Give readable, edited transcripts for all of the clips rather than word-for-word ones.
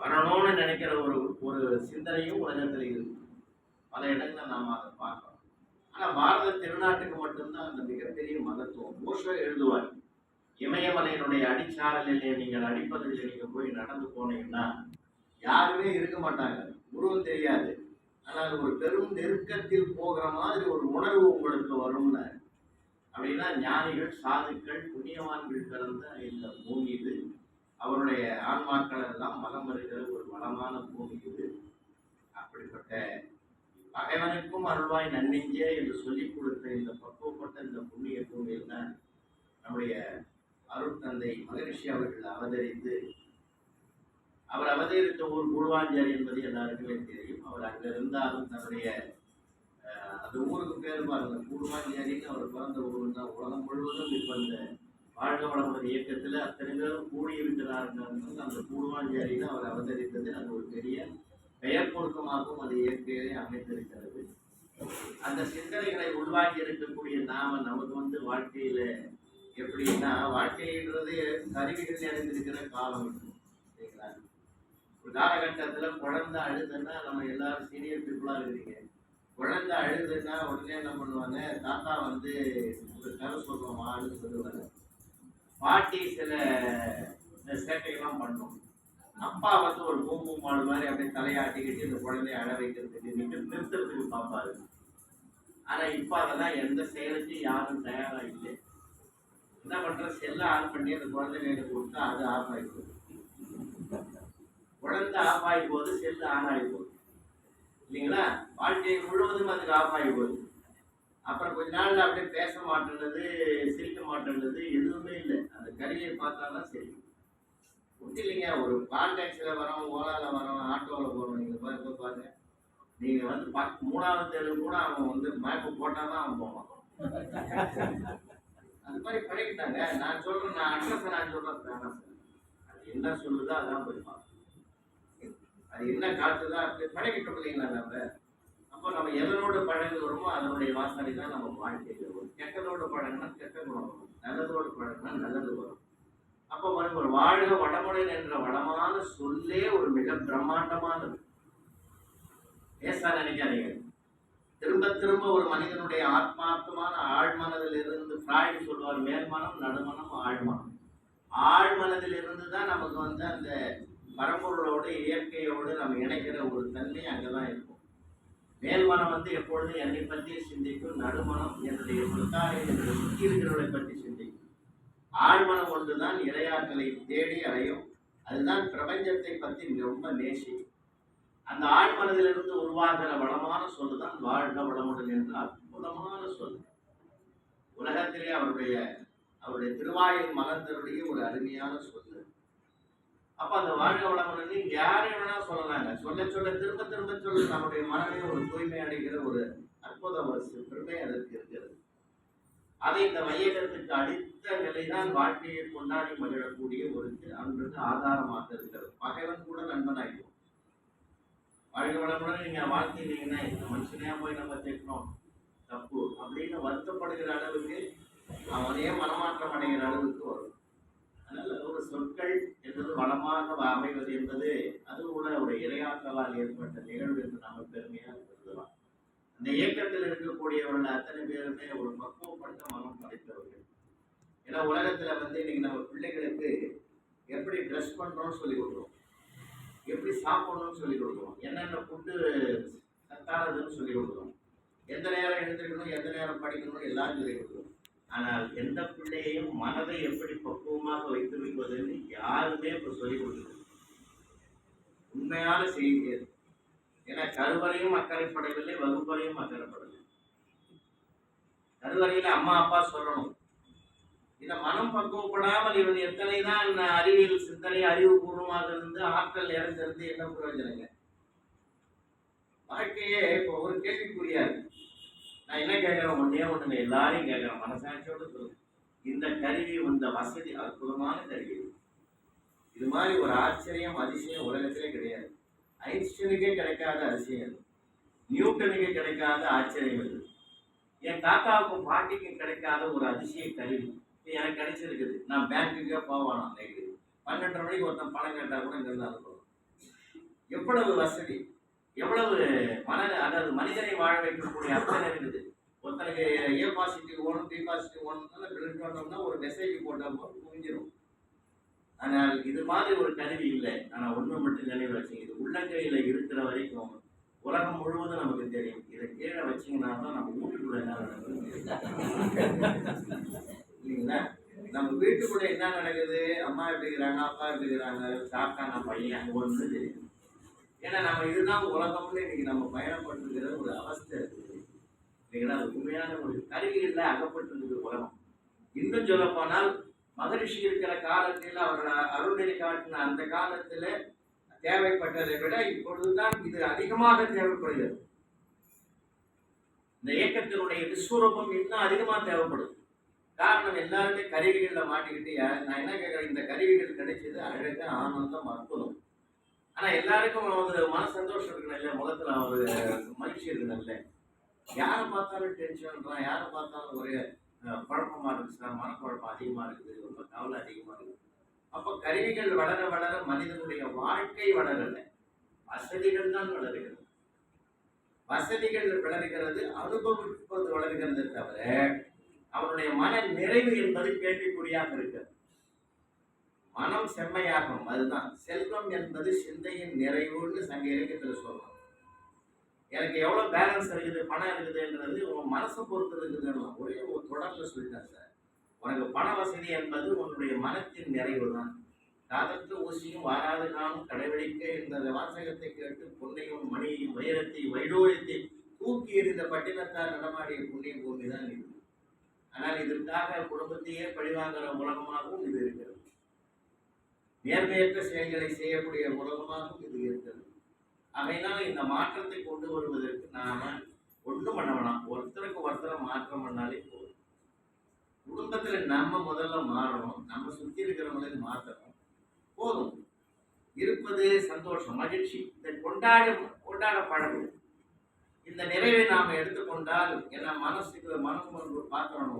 வரணும்னு நினைக்கிற ஒரு ஒரு சிந்தனையும் உலகத்தில் இருக்கு. பல இடங்களை நாம் அதை பார்க்கிறோம். ஆனா பாரத திருநாட்டுக்கு மட்டும்தான் அந்த மிகப்பெரிய மகத்துவம். ஓஷோ எழுதுவார், இமயமலையினுடைய அடிச்சாரலிலே நீங்கள் அடிப்பகுதியில் நீங்க போய் நடந்து போனீங்கன்னா யாருமே இருக்க மாட்டாங்க, உருவம் தெரியாது. ஆனால் ஒரு பெரும் நெருக்கத்தில் போகிற மாதிரி ஒரு உணர்வு உங்களுக்கு வரும்னு. அப்படின்னா ஞானிகள், சாதுக்கள், புண்ணியவான்கள் பிறந்த இந்த பூமி இது. அவருடைய ஆன்மாக்கள் எல்லாம் மலம் வருகிற ஒரு வளமான பூமி இது. அப்படிப்பட்ட பகைவனுக்கும் அருள்வாய் நன்னெஞ்சே என்று சொல்லிக் கொடுத்த இந்த பக்குவப்பட்ட இந்த புண்ணிய பூமியில் தான் நம்முடைய அருட்தந்தை மகரிஷி அவர்கள் அவதரித்து, அவர் அவதரித்த ஊர் கூடுவாஞ்சேரி என்பது எல்லாருக்குமே தெரியும். அவர் அங்க இருந்தாலும் தன்னுடைய அந்த ஊருக்கு பேர் பாருங்க, கூடுவாஞ்சேரின்னு அவர் பிறந்த ஊர் தான். உலகம் முழுவதும் இப்ப இந்த வாழ்க வளமுடன் இயக்கத்துல அத்தனை பேரும் கூடியிருக்கிறார்கள். அந்த கூடுவாஞ்சேரின்னு அவர் அவதரித்தது அது ஒரு பெரிய பெயர் பொருத்தமாகவும் அது இயற்கையிலே அமைந்திருக்கிறது. அந்த சிந்தனைகளை உள்வாங்கி இருக்கக்கூடிய நாம நமக்கு வாழ்க்கையில எப்படின்னா, வாழ்க்கைன்றது கருவிகள் நிறைந்திருக்கிற காலம் சரிங்களா. ஒரு காலகட்டத்துல குழந்தை அழுதுன்னா, நம்ம எல்லாரும் சீனியர் பீப்புளா இருக்கிறீங்க, குழந்தை அழுதுன்னா உடனே என்ன பண்ணுவாங்க, தாத்தா ஒரு கதை சொல்லுவான்னு சொல்லுவாங்க. பாட்டி சில சேட்டைகள்லாம் பண்ணும். அப்பா ஒரு பூம்பு மாடு மாதிரி அப்படியே தலையாட்டிக்கிட்டு இந்த குழந்தைய அழ வைக்கிறதுக்கு நிறுத்துறதுக்கு பார்ப்பாரு. ஆனா இப்ப அதெல்லாம் எந்த செயலுக்கும் யாரும் தயாரா இல்லை. என்ன பண்ற, செல்ல ஆன் பண்ணி அந்த குழந்தைங்க கொடுத்தா அது ஆஃப் ஆகி போகுது. குழந்தை ஆஃப் ஆகி போகுது, செல்லு ஆன் ஆகி போகுது இல்லைங்களா. வாழ்க்கை முழுவதும் அதுக்கு ஆஃப் ஆகி போகுது. அப்புறம் கொஞ்ச நாள்ல அப்படியே பேச மாட்டேன்றது, சிரிக்க மாட்டேன்றது, எதுவுமே இல்லை. அந்த கருவியை பார்த்தாதான் சரி. ஒன்றும் இல்லைங்க, ஒரு கான்டாக்சில் வரோம், ஓலால வரோம், ஆட்டோவில் போகிறோம். நீங்கள் பாருங்க, நீங்கள் 3வது தெரு கூட அவன் மேப்பு போட்டால் தான் அவன் போவான். அது மாதிரி பழகிட்டாங்க. நான் சொல்கிறேன், நான் அட்ரஸை நான் சொல்கிறேன், அது என்ன சொல்லுதோ அதான் போய் பார்க்கணும். அது என்ன காட்டுதோ அப்படி பழகிட்டோம் இல்லைங்களா நம்ம. அப்போ நம்ம எதனோடு பழகுறோமோ அதனுடைய வாசனை தான் நம்ம வாழ்க்கையில் வரும். கெட்டதோடு பழகினா கெட்ட குணம் வரும், நல்லதோடு பழகினா நல்லது வரும். அப்போ ஒரு வாழ்க வளமுடன் என்ற வளமான சொல்லே ஒரு மிக பிரம்மாண்டமானது. பேச நினைக்காதீங்க. திரும்ப திரும்ப ஒரு மனிதனுடைய ஆத்மார்த்தமான ஆழ்மனதில் இருந்து, ஃப்ராய்டு சொல்வார், மேல்மனம், நடுமனம், ஆழ்மனம். ஆழ்மனதில் இருந்து தான் நமக்கு அந்த பரம்பொருளோடு இயற்கையோடு நம்ம இணைக்கிற ஒரு தன்மை அங்கதான் இருக்கும். மேல்மனம் எப்பொழுதும் என்னை பற்றி சிந்திக்கும், நடுமனம் என்னுடைய என்னுடைய சுற்றி இருக்கிறவர்களை பற்றி சிந்திக்கும், ஆழ்மனம் ஒன்றுதான் இறையாற்றலை தேடி அடையும். அதுதான் பிரபஞ்சத்தை பற்றி ரொம்ப நேசிக்கும். அந்த ஆழ்மனதிலிருந்து உருவாகிற வளமான சொல்லுதான் வாழ்க வளமுடன் என்ற அற்புதமான சொல். உலகத்திலே அவருடைய திருவாயில் மலர்ந்தருடைய ஒரு அருமையான சொல்லு. அப்ப அந்த வாழ்க வளமுடன் யாரை வேணா சொல்லலாங்க. சொல்ல சொல்ல திரும்ப திரும்ப சொல்ல நம்முடைய மனமே ஒரு தூய்மை அடைகிற ஒரு அற்புத பெருமை அதற்கு இருக்கிறது. அதை இந்த வையகத்துக்கு அடித்த நிலைதான் வாழ்க்கையை கொண்டாடி மகிழக்கூடிய ஒரு அன்றுக்கு ஆதாரமாக இருக்கிறது. பகைவன் கூட நண்பனாகிடும். வாழ்க்கை வளமுடன் நீங்க வாழ்க்கையிட்டீங்கன்னா, இந்த மனுஷனையா போய் நம்ம கேட்கணும் தப்பு அப்படின்னு வருத்தப்படுகிற அளவுக்கு, அவனே மனமாற்றம் அடைகிற அளவுக்கு வரும். அதனால ஒரு சொற்கள் என்பது வளமாக அமைவது என்பது அது உள்ள ஒரு இறையாற்றலால் ஏற்பட்ட நிகழ்வு என்று நாம பெருமையாக கருதலாம். இந்த இயக்கத்தில் இருக்கக்கூடியவர்கள் அத்தனை பேருமே ஒரு பக்குவப்பட்ட மனம் படைத்தவர்கள். ஏன்னா உலகத்துல இன்னைக்கு நம்ம பிள்ளைகளுக்கு எப்படி ட்ரெஸ் பண்றோம்னு சொல்லி கொடுக்குறோம், எப்படி சாப்பிடணும்னு சொல்லி கொடுக்குறோம், என்னென்ன ஃபுட்டு சத்தானதுன்னு சொல்லி கொடுக்குறோம், எந்த நேரம் எழுந்திருக்கணும், எந்த நேரம் படிக்கணும் எல்லாம் சொல்லி கொடுக்குறோம். ஆனால் எந்த பிள்ளையையும் மனதை எப்படி பக்குவமாக வைத்திருப்பதுன்னு யாருமே இப்போ சொல்லிக் கொடுக்குறது உண்மையான செய்தி. ஏன்னா கருவறையும் அக்கறைப்படவில்லை, வகுப்பறையும் அக்கறைப்படவில்லை. கருவறையில அம்மா அப்பா சொல்லணும். இந்த மனம் பக்குவப்படாமல் இவன் எத்தனைதான் அறிவியல் சிந்தனை அறிவுபூர்வமாக இருந்து ஆற்றல் இறந்திருந்து என்ன பிரயோஜனங்க? வாழ்க்கையே இப்போ ஒரு கேள்விக்குரியாது. நான் என்ன கேட்கிறேன், ஒண்ணுங்க, எல்லாரையும் கேட்கிறேன், மனசாட்சியோட சொல்லுங்க. இந்த கருவி, இந்த வசதி அற்புதமான கருவி. இது மாதிரி ஒரு ஆச்சரியம் அதிசயம் உலகத்திலே கிடையாது. ஐன்ஸ்டீனுக்கே கிடைக்காத அதிசயம், நியூட்டனுக்கு கிடைக்காத ஆச்சரியம் இது. என் தாத்தாவுக்கும் பாட்டிக்கும் கிடைக்காத ஒரு அதிசய கருவி எனக்கு கிடைச்சிருக்குது. நான் பேங்க்குக்கே போவானா, நைட்டு 12:30 மணிக்கு ஒருத்தன் பணம் கேட்டா கூட இங்க இருந்து அனுப்புவோம். எவ்வளவு வசதி, எவ்வளவு அதாவது மனிதனை வாழ வைக்கக்கூடிய அத்தனை இருக்குது. ஒருத்தனுக்கு A positive ஓணும், B positive ஓணும்னா blood வந்தோம்னா ஒரு மெசேஜ் போட்டப்போ முடிஞ்சிடும். ஆனால் இது மாதிரி ஒரு கருவி இல்லை. ஆனால் ஒன்று மட்டும் நினைவு வச்சுங்க, இது உள்ளங்கையில் இருக்கிற வரைக்கும் உலகம் முழுவதும் நமக்கு தெரியும். இதை கீழே வச்சிங்கன்னா தான் நம்ம வீட்டுக்குள்ள என்ன நடக்குது இல்லைங்களா? நம்ம வீட்டுக்குள்ள என்ன நடக்குது, அம்மா எப்படி இருக்கிறாங்க, அப்பா எப்படி இருக்கிறாங்க, சாப்பிட்டாங்க பையன், அங்கே ஒன்று தெரியும். ஏன்னா நம்ம இதுதான் உலகம்னு இன்னைக்கு நம்ம பயணப்பட்டிருக்கிற ஒரு அவஸ்தை இருக்குது இல்லைங்களா? அது உண்மையான ஒரு கருவிகளில் அகப்பட்டிருக்குது உலகம். இன்னும் சொல்ல போனால் மகரிஷி இருக்கிற காலத்தில் அவரோட அருள்நெறி காட்டின அந்த காலத்தில் தேவைப்பட்டதை விட இப்பொழுதுதான் இது அதிகமாக தேவைப்படுகிறது. இந்த இயக்கத்தினுடைய விஸ்வரூபம் இன்னும் அதிகமாக தேவைப்படுது. காரணம் எல்லாருமே கருவிகளில் மாட்டிக்கிட்டு, நான் என்ன கேட்குறேன், இந்த கருவிகள் கிடைச்சது அழகு, ஆனந்தம், அற்புதம். ஆனால் எல்லாருக்கும் ஒரு மன சந்தோஷம் இருக்கணும் இல்லை, முகத்தில் ஒரு மகிழ்ச்சி இருக்கணும் இல்லை. யாரை பார்த்தாலும் டென்ஷன்றான், யாரை பார்த்தாலும் ஒரு குழப்பமாக இருக்குது சார், மனக்குழப்பம் அதிகமாக இருக்குது, ரொம்ப கவலை அதிகமாக இருக்குது. அப்போ கருவிகள் வளர வளர மனிதனுடைய வாழ்க்கை வளரலை, வசதிகள் தான் வளருகிறது. வசதிகள் வளர்கிறது, அனுபவிப்பது வளர்கிறதை தவிர அவனுடைய மன நிறைவு என்பது கேள்விக்குறியாக இருக்கிறது. மனம் செம்மையாகும், அதுதான் செல்வம் என்பது சிந்தையின் நிறைவுன்னு சங்க இலக்கியத்தில் சொல்றோம். எனக்கு எவ்வளவு பேலன்ஸ் இருக்குது, பணம் இருக்குதுன்றது உன் மனசை பொறுத்து இருக்குதுன்னு ஒரே ஒரு தொடர்ல சொல்லிட்டேன் சார். உனக்கு பண வசதி என்பது உன்னுடைய மனத்தின் நிறைவு தான். காதற்று ஊசியும் வாராது நானும் கடைபிடிக்க என்ற வாசகத்தை கேட்டு பொன்னையும் மணியையும் வைரத்தையும் வைடூரியத்தை தூக்கி எறிந்த பட்டினத்தார் நடமாடிய புண்ணிய பூமி தான் இது. ஆனால் இதற்காக குடும்பத்தையே பழிவாங்கிற உலகமாகவும் இது இருக்கிறது. நேர்மையற்ற செயல்களை செய்யக்கூடிய உலகமாகவும் இது இருக்கிறது. அவையினால் இந்த மாற்றத்தை கொண்டு வருவதற்கு நாம ஒன்றும் பண்ண வேணாம், ஒருத்தருக்கு ஒருத்தரை மாற்றம் பண்ணாலே போதும். குடும்பத்துல நம்ம முதல்ல மாறணும், நம்ம சுற்றி இருக்கிறவங்களையும் மாற்றணும், போதும். இருப்பது சந்தோஷம், மகிழ்ச்சி, இதை கொண்டாட பழகும். இந்த நிறைவை நாம் எடுத்துக்கொண்டால் என்ன, மனசு ஒரு பாத்திரம்,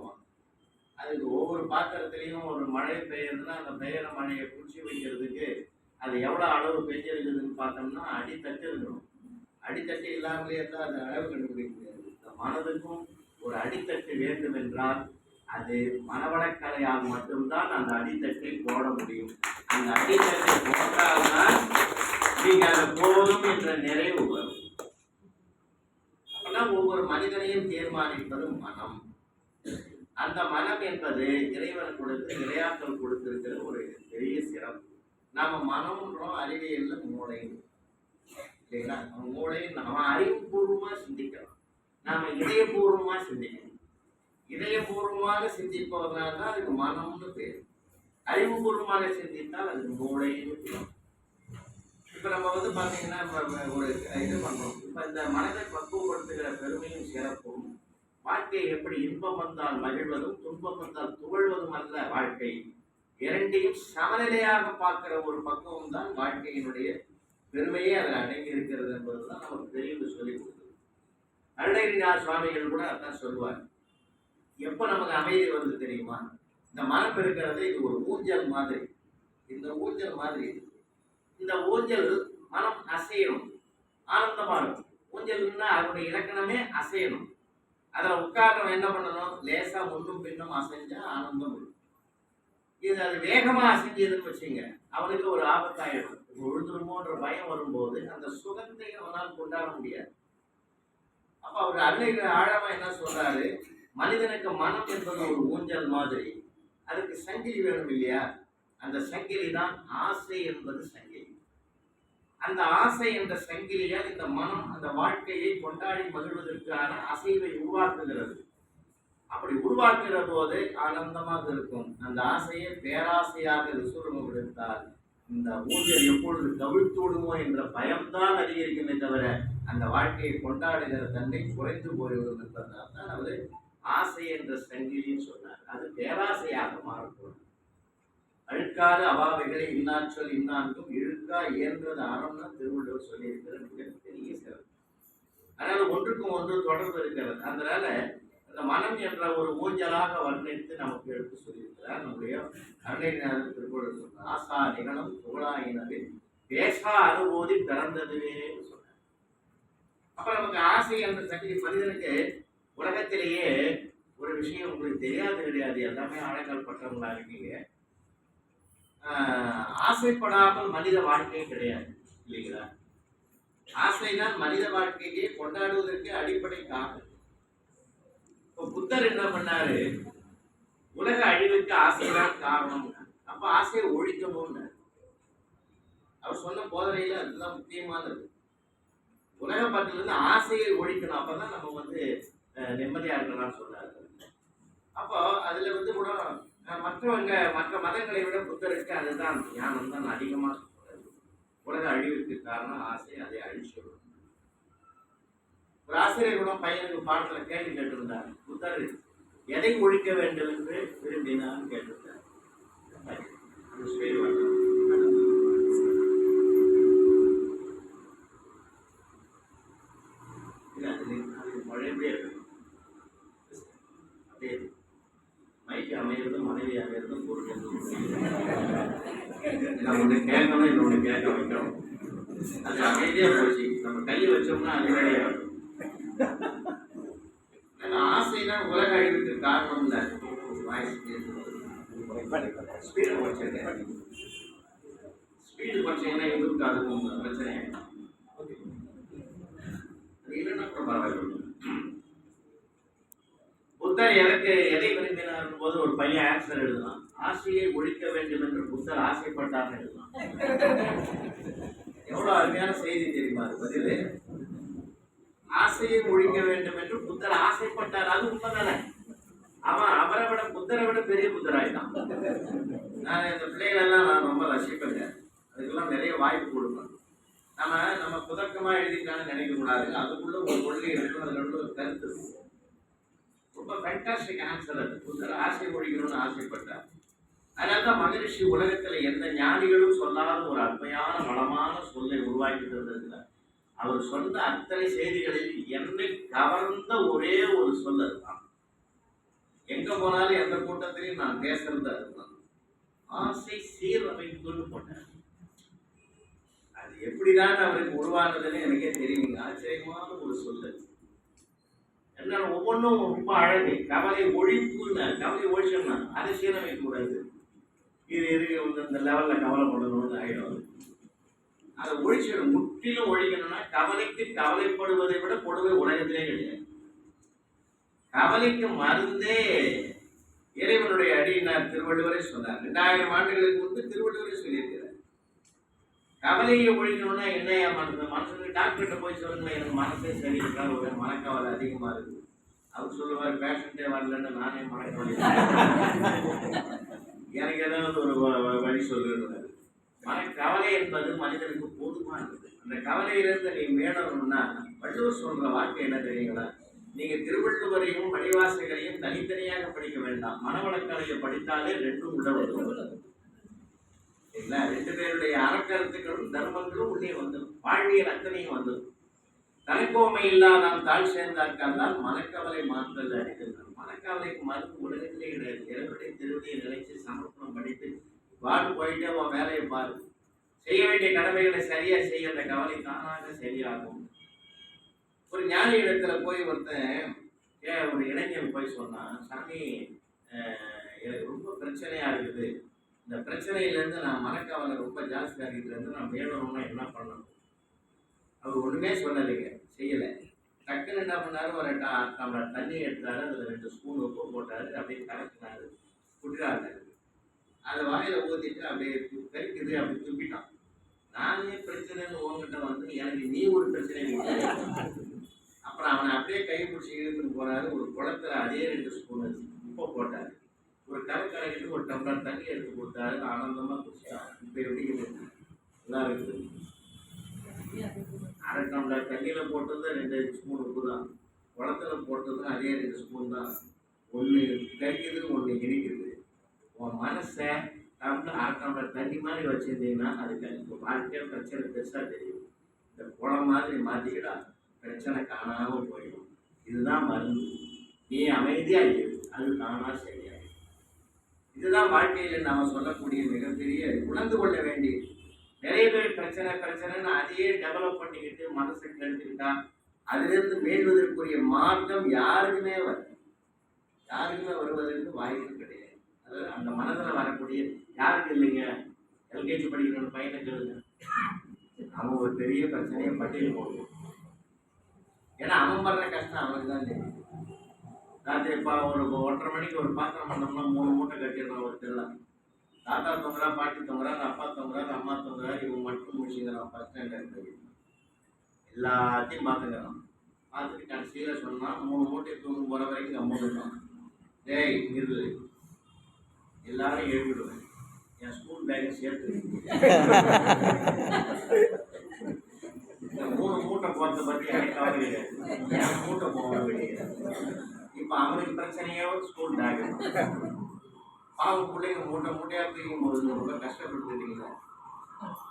அதுக்கு ஒவ்வொரு பாத்திரத்திலையும் ஒரு மழை பெய்யுதுன்னா அந்த பெய்கிற மழையை குடிச்சு வைக்கிறதுக்கு அது எவ்வளோ அளவு பெய்ஞ்சிருக்குதுன்னு பார்த்தோம்னா அடித்தட்டு இருக்கணும். அடித்தட்டு இல்லாமலேயே தான் அந்த அளவு கண்டுபிடிக்க முடியாது. இந்த மனதுக்கும் ஒரு அடித்தட்டு வேண்டும் என்றால் அது மனவளக்கலையால் மட்டும்தான் அந்த அடித்தட்டை போட முடியும். அந்த அடித்தட்டை போட்டால்தான் நீங்க அது போதும் என்ற நிறைவு வரும். அப்பெல்லாம் ஒவ்வொரு மனிதனையும் தீர்மானிப்பது மனம். அந்த மனம் என்பது இறைவன் கொடுத்து இறையாற்றல் கொடுத்திருக்கிற ஒரு பெரிய சிறப்பு. நாம மனம்ன்றோம், அறிவியல்ல மூளை இல்லைங்களா? மூளை நம்ம அறிவுபூர்வமா சிந்திக்கலாம், நாம இதயபூர்வமா சிந்திக்கணும். இதயபூர்வமாக சிந்திப்பவர்களால் தான் அதுக்கு மனம்னு பேர். அறிவுபூர்வமாக சிந்தித்தால் அதுக்கு மூளைன்னு பேர். இப்ப நம்ம பாத்தீங்கன்னா ஒரு இது பண்றோம். இப்ப இந்த மனதை பக்குவப்படுத்துகிற பெருமையும் சிறப்பும், வாழ்க்கையை எப்படி இன்பம் வந்தால் மகிழ்வதும் துன்பம் வந்தால் துவழ்வதும் அல்ல வாழ்க்கை, இரண்டையும் சமநிலையாக பார்க்கிற ஒரு பக்குவம் தான் வாழ்க்கையினுடைய பெருமையே அதில் அடங்கி இருக்கிறது என்பதுதான் நமக்கு தெரிந்து சொல்லிக் கொடுத்தது. அருணகிரிநாத சுவாமிகள் கூட அதான் சொல்லுவார். எப்போ நமக்கு அமைதி வந்து தெரியுமா, இந்த மனம் இருக்கிறது இது ஒரு ஊஞ்சல் மாதிரி. இந்த ஊஞ்சல் மாதிரி இந்த ஊஞ்சல் மனம் அசையணும், ஆனந்தமா இருக்கும். ஊஞ்சல்னா அதனுடைய இலக்கணமே அசையணும். அதில் உட்கார்றவன் என்ன பண்ணணும், லேசா முன்னும் பின்னும் அசைஞ்சா ஆனந்தம் இருக்கும். இது அது வேகமா அசைஞ்சதுன்னு வச்சுங்க, அவனுக்கு ஒரு ஆபத்தாயிடும். விழுந்துருமோன்ற பயம் வரும்போது அந்த சுகத்தை அவனால் கொண்டாட முடியாது. அப்ப அவர் அன்னைக்கு ஆழமா என்ன சொல்றாரு, மனிதனுக்கு மனம் என்பது ஒரு ஊஞ்சல் மாதிரி, அதுக்கு சங்கிலி வேணும் இல்லையா? அந்த சங்கிலி தான் ஆசை என்பது சங்கிலி. அந்த ஆசை என்ற சங்கிலியால் இந்த மனம் அந்த வாழ்க்கையை கொண்டாடி மகிழ்வதற்கான அசைவை உருவாக்குகிறது. அப்படி உருவாக்குகிற போது ஆனந்தமாக இருக்கும். அந்த ஆசையை பேராசையாக விசுவரூபம் எடுத்தால் இந்த ஊஞ்சல் எப்பொழுது கவிழ்த்து விடுமோ என்ற பயம்தான் அதிகரிக்குமே தவிர அந்த வாழ்க்கையை கொண்டாடுகிற தன்மை குறைந்து போய்விடும் என்பதால் தான் அவர் ஆசை என்ற சங்கிலின்னு சொன்னார். அது பேராசையாக மாறக்கூடும். அழுக்காத அவாவைகளை இன்னாற்றல் இன்னான்கும் இழுக்கா இயன்றது அறம்னு திருவள்ளுவர் சொல்லியிருக்கிற மிகப்பெரிய சிறப்பு. அதனால ஒன்றுக்கும் ஒன்று தொடர்பு இருக்கிறது. அதனால அந்த மனம் என்ற ஒரு ஊஞ்சலாக வர்ணித்து நமக்கு எடுத்து சொல்லியிருக்கிறார் நம்முடைய அருணகிரிநாதர் திருக்குறள் சொன்னார். ஆசா நிகழும் தோழாயினவில் பேசா அனுபூதி பிறந்ததுவே சொன்னார். அப்ப நமக்கு ஆசை என்ற சக்தி மனிதனுக்கு உலகத்திலேயே ஒரு விஷயம் உங்களுக்கு தெரியாது கிடையாது, எல்லாமே ஆழங்கள் பட்டவங்களா இருக்கீங்க. ஆசைப்படாமல் மனித வாழ்க்கையே கிடையாது இல்லைங்களா? ஆசைதான் மனித வாழ்க்கையே கொண்டாடுவதற்கு அடிப்படை காரணம். இப்போ புத்தர் என்ன பண்ணாரு? உலக அழிவுக்கு ஆசைதான் காரணம். அப்ப ஆசையை ஒழிக்கணும்னு அவர் சொன்ன போதனையில அதுதான் முக்கியமானது. உலக பற்றில இருந்து ஆசையை ஒழிக்கணும், அப்பதான் நம்ம நிம்மதியா இருக்கலாம்னு சொல்றாரு. அப்போ அதுல கூட மற்ற மதங்களை விட புத்தருக்கு அதுதான் ஞானம் தான் அதிகமா சொல்றாரு. உலக அழிவுக்கு காரணம் ஆசை, அதை அழிச்சிடும். ஒரு ஆசிரியர் கூட பையனுக்கு பாடத்துல கேள்வி கேட்டிருந்தார், புத்தர் எதை ஒழிக்க வேண்டும் என்று விரும்பினான்னு கேட்டிருந்தார். மைக்கு அமைகிறதும் மனைவி அமைகிறதும் பொருள் ஒண்ணு கேட்கணும், இன்னொன்னு கேட்க வைக்கணும். அது அமைதியா போச்சு. நம்ம கையை வச்சோம்னா அது வேலையாகும். ஆசைதான் உலக அழிவுக்கு காரணம் இல்லை. ஸ்பீடு குறைச்சீங்கன்னா எதுக்கு அதுக்கும் பிரச்சனை இல்லைன்னா பரவாயில்ல. புத்தர் எதை விரும்பினார் போது ஒரு பையன் ஆன்சர் எழுதலாம். ஆசையை ஒழிக்க வேண்டும் என்று புத்தர் ஆசைப்பட்டார் எழுதலாம். எவ்வளவு அருமையான செய்தி தெரியுமா பதில்? ஆசையை ஒழிக்க வேண்டும் என்று புத்தர் ஆசைப்பட்டார். அது உண்மைதானே? அவரை விட புத்தரை விட பெரிய புத்தராயிட்டான். நான் இந்த பிள்ளைகளெல்லாம் நான் ரொம்ப ரசிப்பேங்க. அதுக்கெல்லாம் நிறைய வாய்ப்பு கொடுப்பேன். நம்ம புதக்கமா எழுதிட்டான்னு நினைக்க கூடாது. அதுக்குள்ள ஒரு கொள்கை இருக்கும், அதுல ஒரு கருத்து இருக்கும். ரொம்ப ஃபேண்டாஸ்டிக் ஆன்சர் அது. புத்தர் ஆசை ஒழிக்கணும்னு ஆசைப்பட்டார். அதனால்தான் மகரிஷி உலகத்துல எந்த ஞானிகளும் சொல்லாத ஒரு அருமையான வளமான சொல்லை உருவாக்கி தந்திருக்கிறார். அவர் சொன்ன அத்தனை செய்திகளில் என்னை கவர்ந்த ஒரே ஒரு சொல் அதுதான். எங்க போனாலும் எந்த கூட்டத்திலையும் நான் பேசுறது அதுதான். ஆசை சீரமைப்புன்னு போட்டார். அது எப்படிதான் அவருக்கு உருவானதுன்னு எனக்கே தெரியுங்க. ஆச்சரியமான ஒரு சொல்லு. என்ன ஒவ்வொன்றும் ரொம்ப அழகு. கவலை ஒழிப்புன்னு, கவலை ஒழிச்சோம்னா அதை சீரமைக்க கூடாது. இது இந்த லெவல்ல கவலைப்படணும்னு ஆயிடும். அதை ஒழிச்சிடும். முற்றிலும் ஒழிக்கணும்னா கவலைக்கு கவலைப்படுவதை விட கொடுமை உலகத்திலே கிடையாது. கவலைக்கு மருந்தே இறைவனுடைய அடியினார் திருவள்ளுவரை சொன்னார். 2000 ஆண்டுகளுக்கு முன்பு திருவள்ளுவரை சொல்லியிருக்கிறார். கவலையை ஒழிக்கணும்னா என்ன மனசுக்கு டாக்டர்கிட்ட போய் சொல்லுங்க, எனக்கு மனசே சரியிருக்கா, ஒரு மனக்கவலை அதிகமா இருக்கு. அவர் சொல்லுவார், பேஷண்டே வரலன்னு நானே மனக்கவலை எனக்கு ஏதாவது ஒரு வழி சொல்லுறாரு. மனக்கவலை என்பது மனிதனுக்கு போதுமானது. அந்த கவலையிலிருந்து நீ மேடணும்னா வள்ளுவர் சொல்ற வார்த்தை என்ன தெரியுங்களா? நீங்க திருவள்ளுவரையும் மணிவாசகரையும் தனித்தனியாக படிக்க வேண்டாம். மனவளக்கலையை படித்தாலே ரெண்டும் உள்ள வரும். ரெண்டு பேருடைய அறக்கருத்துக்களும் தர்மங்களும் உள்ளே வந்துடும். வாழ்வியல் அத்தனையும் வந்துடும். தலைக்கோமை இல்லா நாம் தாழ் சேர்ந்தாக்கால் மனக்கவலை மாற்றல் அடிக்கிறார். மனக்கவலைக்கு மருந்து உலகத்திலே கிடையாது. இறைவனுடைய திருவடியை நினைச்சு சமர்ப்பணம் பண்ணிட்டு வாழ் போயிட்டே உன் வேலையை பாரு. செய்ய வேண்டிய கடமைகளை சரியா செய்ய அந்த கவலை தானாக சரியாகும். ஒரு ஞானி இடத்துல போய் ஒரு இளைஞன் போய் சொன்னான், சாமி எனக்கு ரொம்ப பிரச்சனையா இருக்குது. இந்த பிரச்சனையிலேருந்து நான் மனக்கவலை ரொம்ப ஜாஸ்தியாக இருக்கிறது, நான் மேலணும்னா என்ன பண்ணணும்? அவர் ஒன்றுமே சொல்லலைங்க, செய்யலை. டக்குன்னு என்ன பண்ணாரு, ஒரு டம்ளர் தண்ணி எடுத்தாரு, அதில் 2 ஸ்பூன் உப்பு போட்டாரு, அப்படியே கலக்கினாரு, குடிறாரு. அதை வாயில ஊற்றிட்டு அப்படியே கறிக்குது, அப்படி துப்பிட்டான். நானே பிரச்சனைன்னு உங்ககிட்ட எனக்கு நீ ஒரு பிரச்சனை. அப்புறம் அவனை அப்படியே கை பிடிச்சி இழுத்துன்னு போனாரு. ஒரு குளத்துல அதே 2 ஸ்பூன் உப்பை போட்டாரு, ஒரு கலக்கிட்டு ஒரு டம்ளர் தண்ணி எடுத்து கொடுத்தாரு. ஆனந்தமா குடிச்சான். இப்போ எப்படி நல்லா இருக்குது. 1/2 டம்ளர் தண்ணியில போட்டது 2 ஸ்பூன் உப்பு தான், குளத்துல போட்டதும் அதே 2 ஸ்பூன் தான். ஒன்று கறிக்குது, ஒன்று இனிக்குது. உன் மனசை 1/2 டம்ளர் தண்ணி மாதிரி வச்சிருந்தீங்கன்னா அதுக்கு வாழ்க்கையே பிரச்சனை பெருசா தெரியும். இந்த குளம் மாதிரி மாத்திக்கிடா, பிரச்சனை காணாமல் போயிடும். இதுதான் மருந்து. நீ அமைதியா இரு, அது தானா சரியாயிடும். இதுதான் வாழ்க்கையில் நாம சொல்லக்கூடிய மிகப்பெரிய உணர்ந்து கொள்ள வேண்டியது. நிறைய பேர் பிரச்சனைன்னு அதையே டெவலப் பண்ணிக்கிட்டு மனசை கெடுத்துக்கிட்டா அதிலிருந்து மீள்வதற்குரிய மார்க்கம் யாருக்குமே வருவதற்கு வாய்ப்பு கிடையாது. அதாவது அந்த மனதில் வரக்கூடிய யாருக்கு இல்லைங்க, எல்கேஜி படிக்கிற பையனை கேளுங்க, அவன் ஒரு பெரிய பிரச்சனையை பட்டியல் போடுவோம். ஏன்னா அவன் படுற கஷ்டம் அவனுக்கு தான் தெரியும். ராத்திரி ஒரு 1:30 மணிக்கு ஒரு பாத்திரம் பண்ணோம்னா 3 மூட்டை கட்டிடுறான் ஒரு திருவிழா. தாத்தா தொங்குறா, பாட்டி தொங்குறாரு, அப்பா தொங்குறாரு, அம்மா தொங்குறாரு, இவன் மட்டும் முடிச்சுக்கிறான். ஃபர்ஸ்ட் ஸ்டாண்டர்ட் எல்லாத்தையும் பார்த்துக்கிறான். பார்த்துட்டு கடைசியில் சொன்னான் 3 மூட்டை தூங்க போகிற வரைக்கும் கம்முன்னு டேய் நிறு, எல்லாரும் எழுப்பிடுவேன், என் ஸ்கூல் பேக்கை சேர்த்து இந்த 3 மூட்டை போகிறத பற்றி எனக்கு கவலை கிடையாது, என் மூட்டை போக கிடையாது. இப்போ அவனுக்கு பிரச்சனையோ ஸ்கூல் பேக். பாவம் பிள்ளைங்க மூட்டையாக தூக்கும் போது ரொம்ப கஷ்டப்பட்டுட்டீங்களா.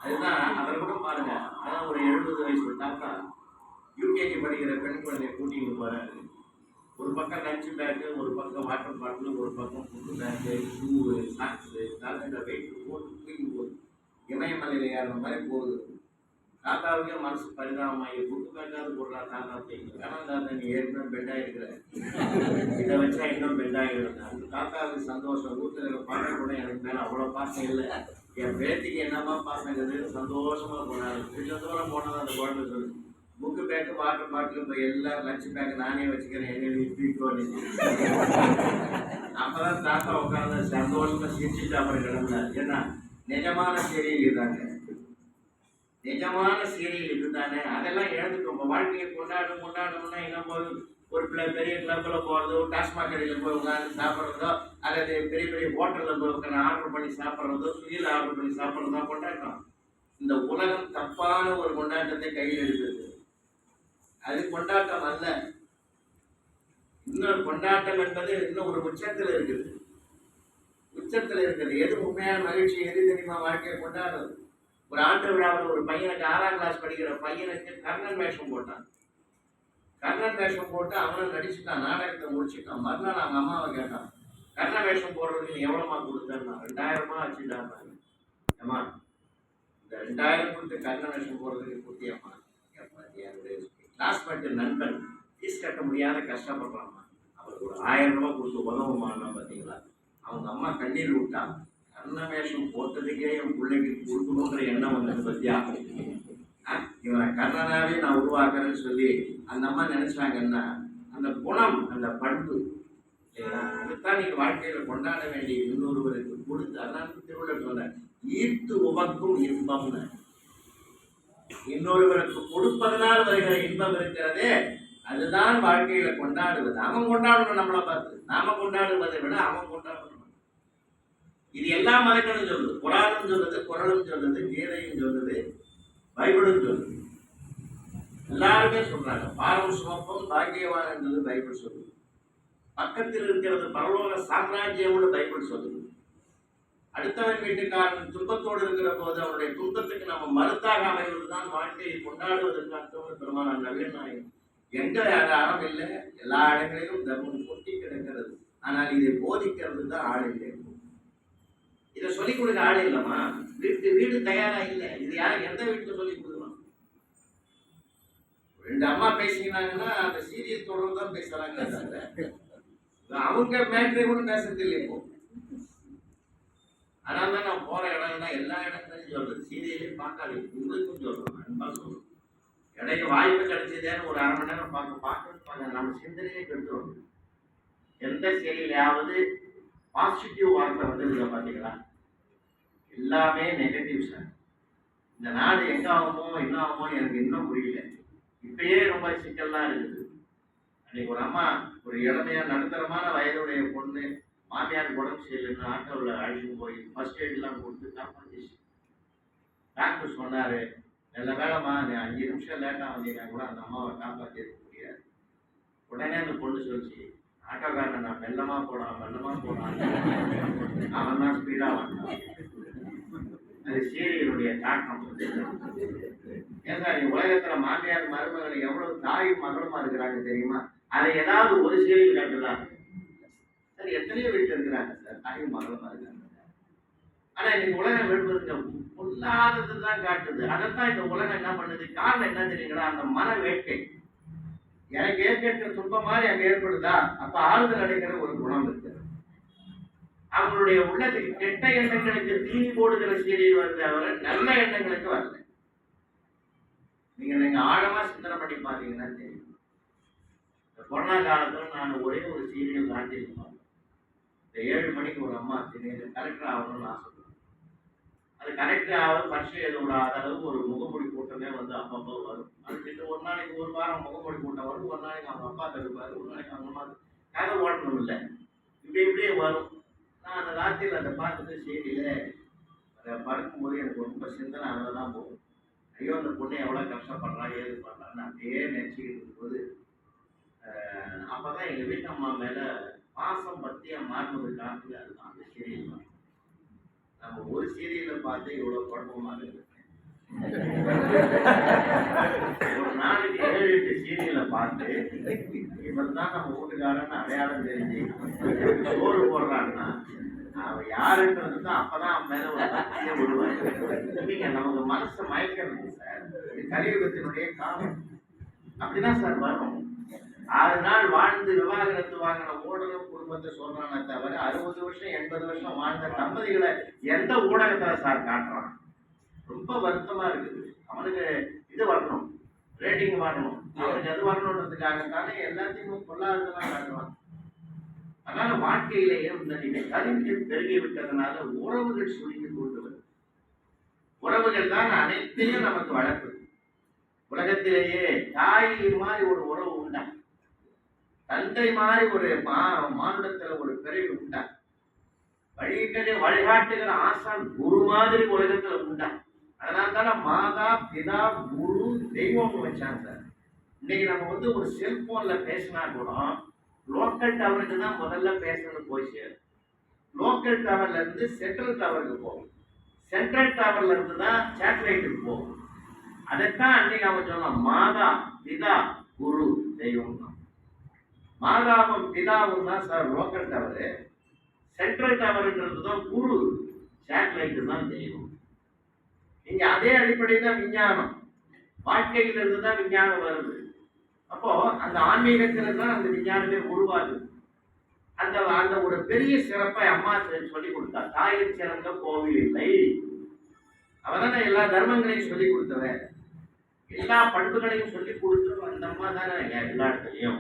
அதுதான் அதில் கூட பாருங்க. அதான் ஒரு 70 வயசு தாத்தா யூகேஜி படிக்கிற பெண் குழந்தைய கூட்டிகிட்டு போறாரு. ஒரு பக்கம் லஞ்ச் பேக்கு, ஒரு பக்கம் வாட்டர் பாட்டில், ஒரு பக்கம் ஃபுட்டு பேக்கு, ஷூவு, சாக்ஸு, தலையில் வெயிட் போட்டு தூக்கி போகுது. இமயமலையில் ஏறுற மாதிரி போகுது. தாத்தாவுக்கே மனசு பரிதாபமாகி ஃபுட்டு பேக்காவது போடுறா தாத்தா தூக்கி. ஆனால் தாத்தா நீ ஏற்கனவே பெண்டாகிருக்கிற, இதை வச்சா இன்னும் பெண்டாகிடுங்க. அந்த தாத்தாவுக்கு சந்தோஷம். வீட்டில் இருக்கிற பாட்டை கூட எனக்கு மேலே அவ்வளோ பாசம் இல்லை, என் பேத்திக்கு என்னமா பாசங்கிறது சந்தோஷமாக போனாரு. கொஞ்சம் தூரம் போனது அந்த குழந்தை சொல்லு, புக்கு பேக்கு, வாட்டர் பாட்டில், இப்போ எல்லாம் லஞ்ச் பேக்கு நானே வச்சுக்கிறேன், என்ன தூக்கி. அப்போதான் தாத்தா உட்காந்து சந்தோஷமா சிரிச்சுட்டு அப்புறம் கிளம்புனார். ஏன்னா நிஜமான சீரியல் இதுதாங்க, நிஜமான சீரியல் இதுதானே. அதெல்லாம் இழந்துட்டோம். இப்போ வாழ்க்கையை கொண்டாடணும்னா என்ன போது, ஒரு பெரிய கிளப்பில் போகிறதோ, டாஸ்மாக் கடையில் போய் உட்காந்து சாப்பிட்றதோ, அல்லது பெரிய பெரிய ஹோட்டலில் போய் உட்காந்து ஆர்டர் பண்ணி சாப்பிட்றதோ, ஸ்விக்கியில் ஆர்டர் பண்ணி சாப்பிட்றதோ கொண்டாட்டம். இந்த உலகம் தப்பான ஒரு கொண்டாட்டத்தை கையில் எடுக்கிறது. அது கொண்டாட்டம் அல்ல. இன்னொரு கொண்டாட்டம் என்பது இன்னும் ஒரு உச்சத்தில் இருக்குது. எது உண்மையான மகிழ்ச்சி, எது தெரியுமா வாழ்க்கையை கொண்டாடுறது? ஒரு ஆண்டு விழாவில் ஒரு பையனுக்கு 6ஆம் கிளாஸ் படிக்கிற பையனுக்கு கர்ணன் வேஷம் போட்டான். கர்ணன் வேஷம் போட்டு அவனும் நடிச்சுட்டான், நாடகத்தை முடிச்சுட்டான். மறுநாள் அவங்க அம்மாவை கேட்டான், கர்ண வேஷம் போடுறதுக்கு நீ எவ்வளோமா கொடுத்தேன்னா 2000 ஆச்சுட்டாங்க. ஏமா இந்த 2000 கொடுத்து கர்ண வேஷம் போடுறதுக்கு கொடுத்தியம்மா. கிளாஸ்மேட்டு நண்பன் ஃபீஸ் கட்ட முடியாத கஷ்டப்படுறாம்மா, அவருக்கு ஒரு 1000 ரூபாய் கொடுத்து உதவுமானா. பார்த்தீங்களா, அவங்க அம்மா கண்ணீர் விட்டா. கர்ண வேஷம் போட்டதுக்கே என் பிள்ளைக்கு கொடுக்கணுன்ற எண்ணம் வந்தது பத்தியா, இவனை கர்ணனாவே நான் உருவாக்குறேன்னு சொல்லி அந்த அம்மா நினைச்சாங்கன்னா அந்த குணம், அந்த பண்பு அதுதான் நீங்க வாழ்க்கையில கொண்டாட வேண்டிய இன்னொருவருக்கு கொடுத்து. அதனால திருவள்ளுவர் சொன்ன ஈர்த்து உவக்கும் இன்பம்னு, இன்னொருவருக்கு கொடுப்பதனால் வருகிற இன்பம் இருக்கிறதே, அதுதான் வாழ்க்கையில கொண்டாடுவது. அவன் கொண்டாடணும் நம்மளை பார்த்து, நாம கொண்டாடுவதை விட அவன் கொண்டாடணும். இது எல்லா மதங்களும் சொல்லுது. குரானும் சொல்லுது, குறளும் சொல்லுது, கீதையும் சொல்லுது, பைபிளும் சொல்லுது. எல்லாருமே சொல்றாங்க பாரம் சுமப்பம் பாக்கியவான் என்பது பைபிள் சொல்லுது. பக்கத்தில் இருக்கிறது பரலோக சாம்ராஜ்யம்னு பைபிள் சொல்லுது. அடுத்தவன் வீட்டுக்காரன் துன்பத்தோடு இருக்கிற போது அவனுடைய துன்பத்துக்கு நம்ம மறுத்தாக அமைவதுதான் வாழ்க்கையை கொண்டாடுவதற்கு அர்த்தம். பெருமானார் நவீன நாயகம் எங்க அறம் இல்லை, எல்லா இடங்களிலும் தர்மம் கொட்டி கிடக்கிறது. ஆனால் இதை போதிக்கிறது தான் ஆள் இல்லை. இதை சொல்லிக் கொடுக்க ஆள் இல்லைம்மா. வீடு தயாரா இல்லை. இது யாரும் எந்த வீட்டுல சொல்லிக் கொடுக்கலாம்? 2 அம்மா பேசிக்கிறாங்கன்னா அந்த சீரியல் தொடர்ந்துதான் பேசுறாங்க. அவங்க மேட்ரை கூட பேசுறது இல்லை இப்போ. அதனால தான் நான் போற இடம்னா எல்லா இடத்துலையும் சொல்றது, சீரியலையும் பார்க்காது, உங்களுக்கும் சொல்றோம், அன்பா சொல்றோம். இடையில வாய்ப்பு கிடைச்சதேன்னு ஒரு 1/2 மணி நேரம் பார்க்க நம்ம சிந்தனையே கெடுத்துரும். எந்த சீரியலையாவது பாசிட்டிவ் வார்த்தை வந்துருக்க பார்த்தீங்களா? எல்லாமே நெகட்டிவ் சார். இந்த நாடு எங்க ஆகுமோ என்ன ஆகுமோ எனக்கு இன்னும் புரியல. இப்பயே ரொம்ப சிக்கல்லாம் இருக்குது. அன்னைக்கு ஒரு அம்மா ஒரு இளமையா நடுத்தரமான வயதுடைய பொண்ணு மாமியார் உடம்பு சரியில்லைன்னு ஆட்டோவில் அழைச்சிட்டு போய் ஃபர்ஸ்ட் எய்ட்லாம் கொடுத்து காப்பாற்றிச்சு. டாக்டர் சொன்னாரு, நல்ல வேலைம்மா நீ 5 நிமிஷம் லேட்டாக வந்தீங்கன்னா கூட அந்த அம்மாவை காப்பாற்றி இருக்க முடியாது. உடனே அந்த பொண்ணு சொல்லிச்சு, ஆட்டோக்காரனை நான் மெல்லமா போடான் அவன் தான் ஸ்பீடா வந்தான். அது சீரியலுடைய தாக்கம். ஏன் சார் உலகத்துல மாமியார் மருமகள் எவ்வளவு தாயும் மகளுமா இருக்கிறாங்க தெரியுமா? அதை ஏதாவது ஒரு சீரியல் காட்டுதான் சார். எத்தனையோ வீட்டுல இருக்கிறாங்க சார் தாயும் மகளுமா இருக்காங்க. ஆனா இன்னைக்கு உலகம் விரும்புறதுங்க பொல்லாதது தான் காட்டுது. அதைத்தான் இந்த உலகம் என்ன பண்ணுது? காரணம் என்ன தெரியுங்களா? அந்த மன வேட்கை. எனக்கு ஏற்பட்ட துன்பம் மாதிரி அங்க ஏற்படுதா, அப்ப ஆறுதல் அடைகிற ஒரு குணம் இருக்கு. அவங்களுடைய உள்ளத்துக்கு கெட்ட எண்ணங்களுக்கு தீனி போடுகிற சீரியல் வருது, அவரை நல்ல எண்ணங்களுக்கு வரல. நீங்க ஆழமா சிந்தனை பண்ணி பாத்தீங்கன்னா தெரியும். இந்த கொரோனா காலத்துல நான் ஒரே ஒரு சீரியல் காட்டியிருப்பேன். இந்த 7 மணிக்கு ஒரு அம்மா திடீர்னு கலெக்டர் ஆகணும்னு ஆசைப்படுறேன். அது கலெக்டர் ஆக பரிசு எழுத அளவுக்கு ஒரு முகமூடி கூட்டமே வந்து அப்பப்போ வரும். அதுக்கிட்ட ஒரு நாளைக்கு ஒரு வாரம் முகமூடி கூட்டம் வரும், ஒரு நாளைக்கு அவங்க அப்பா தருப்பாரு, ஒரு நாளைக்கு அவங்க அம்மா கதை ஓட்டணும் இல்லை, இப்படியே வரும். நான் அந்த ராத்திரியில் அதை பார்த்துட்டு செய்தியில அதை படுக்கும்போது எனக்கு ரொம்ப சிந்தனை அதில் தான் போகும். ஐயோ அந்த பொண்ணை எவ்வளோ கஷ்டப்படுறா, ஏது பண்ணுறான்னு அப்படியே நினச்சிக்கிட்டு இருக்கும்போது அப்போதான் எங்கள் வீட்டு அம்மா மேலே பாசம் பற்றியாக மாறினது காரணம் அதுதான் அந்த சீரியல் தான். நம்ம ஒரு சீரியலை பார்த்து இவ்வளோ குழப்பமாக இருக்கு. ஒரு நாளைக்கு 7-8 சீரியலை பார்த்து இவன் தான் நம்ம வீட்டுக்காரன்னு அடையாளம் தெரிஞ்சு சோறு போடுறான்னா அவன் யாருன்றது தான் அப்பதான் அவன் மேல ஒரு பக்தியே விடுவாங்க. நீங்க நமக்கு மனசை மயக்கிறது சார், இது கலியுகத்தினுடைய காலம். அப்படிதான் சார் வரும். 6 நாள் வாழ்ந்து விவாகரத்து வாங்கின ஊடகம் குடும்பத்தை சொல்றானே தவிர 60 வருஷம் 80 வருஷம் வாழ்ந்த தம்பதிகளை எந்த ஊடகத்துல சார் காட்டுறான்? ரொம்ப வருத்தமா இருக்குது. அவனுக்கு இது வரணும், ரேட்டிங் வரணும், அவனுக்கு எது வரணுன்றதுக்காகத்தானே எல்லாத்தையும் பொல்லாததெல்லாம் காட்டுவான். அதனால வாழ்க்கையிலேயே இந்த கருவிகள் பெருகி விட்டதுனால உறவுகள் சுருங்கி கொண்டு வருது. உறவுகள் தான் அனைத்தையும் நமக்கு வளர்க்குது. உலகத்திலேயே தாய் மாதிரி ஒரு உறவு உண்டா? தந்தை மாதிரி ஒரு மானுடத்துல ஒரு பிறவி உண்டா? வழிகாட்டுகிற ஆசான் குரு மாதிரி உலகத்துல உண்டா? அதனால மாதா பிதா குரு தெய்வம்னு வச்சாங்க. இன்னைக்கு நம்ம வந்து ஒரு செல்போன்ல பேசினா கூட லோக்கல் டவருக்கு தான் முதல்ல பேசணும் போய் சேரும். லோக்கல் டவர்ல இருந்து சென்ட்ரல் டவருக்கு போகும், சென்ட்ரல் டவர்ல இருந்து தான் சேட்டலைட்டுக்கு போகும். அதைத்தான் அன்னைக்கு அவன் சொன்னான், மாதா பிதா குரு தெய்வம் தான். மாதாவும் பிதாவும் தான் சார் லோக்கல் டவரு, சென்ட்ரல் டவர்ன்றது தான் குரு, சேட்டலைட்டு தான் தெய்வம். நீங்க அதே அடிப்படையில் தான் விஞ்ஞானம், வாழ்க்கையிலிருந்து தான் விஞ்ஞானம் வருது. அப்போ அந்த ஆன்மீகத்துல தான் அந்த விஞ்ஞானமே உருவாகுது. அந்த அந்த ஒரு பெரிய சிறப்பை அம்மா சொல்லி கொடுத்தா. தாயின் சிறந்த கோவில் இல்லை. அவதானே எல்லா தர்மங்களையும் சொல்லி கொடுத்தவ, எல்லா பண்புகளையும் சொல்லி கொடுத்தவ அந்த அம்மா தானே எல்லா இடத்துலையும்.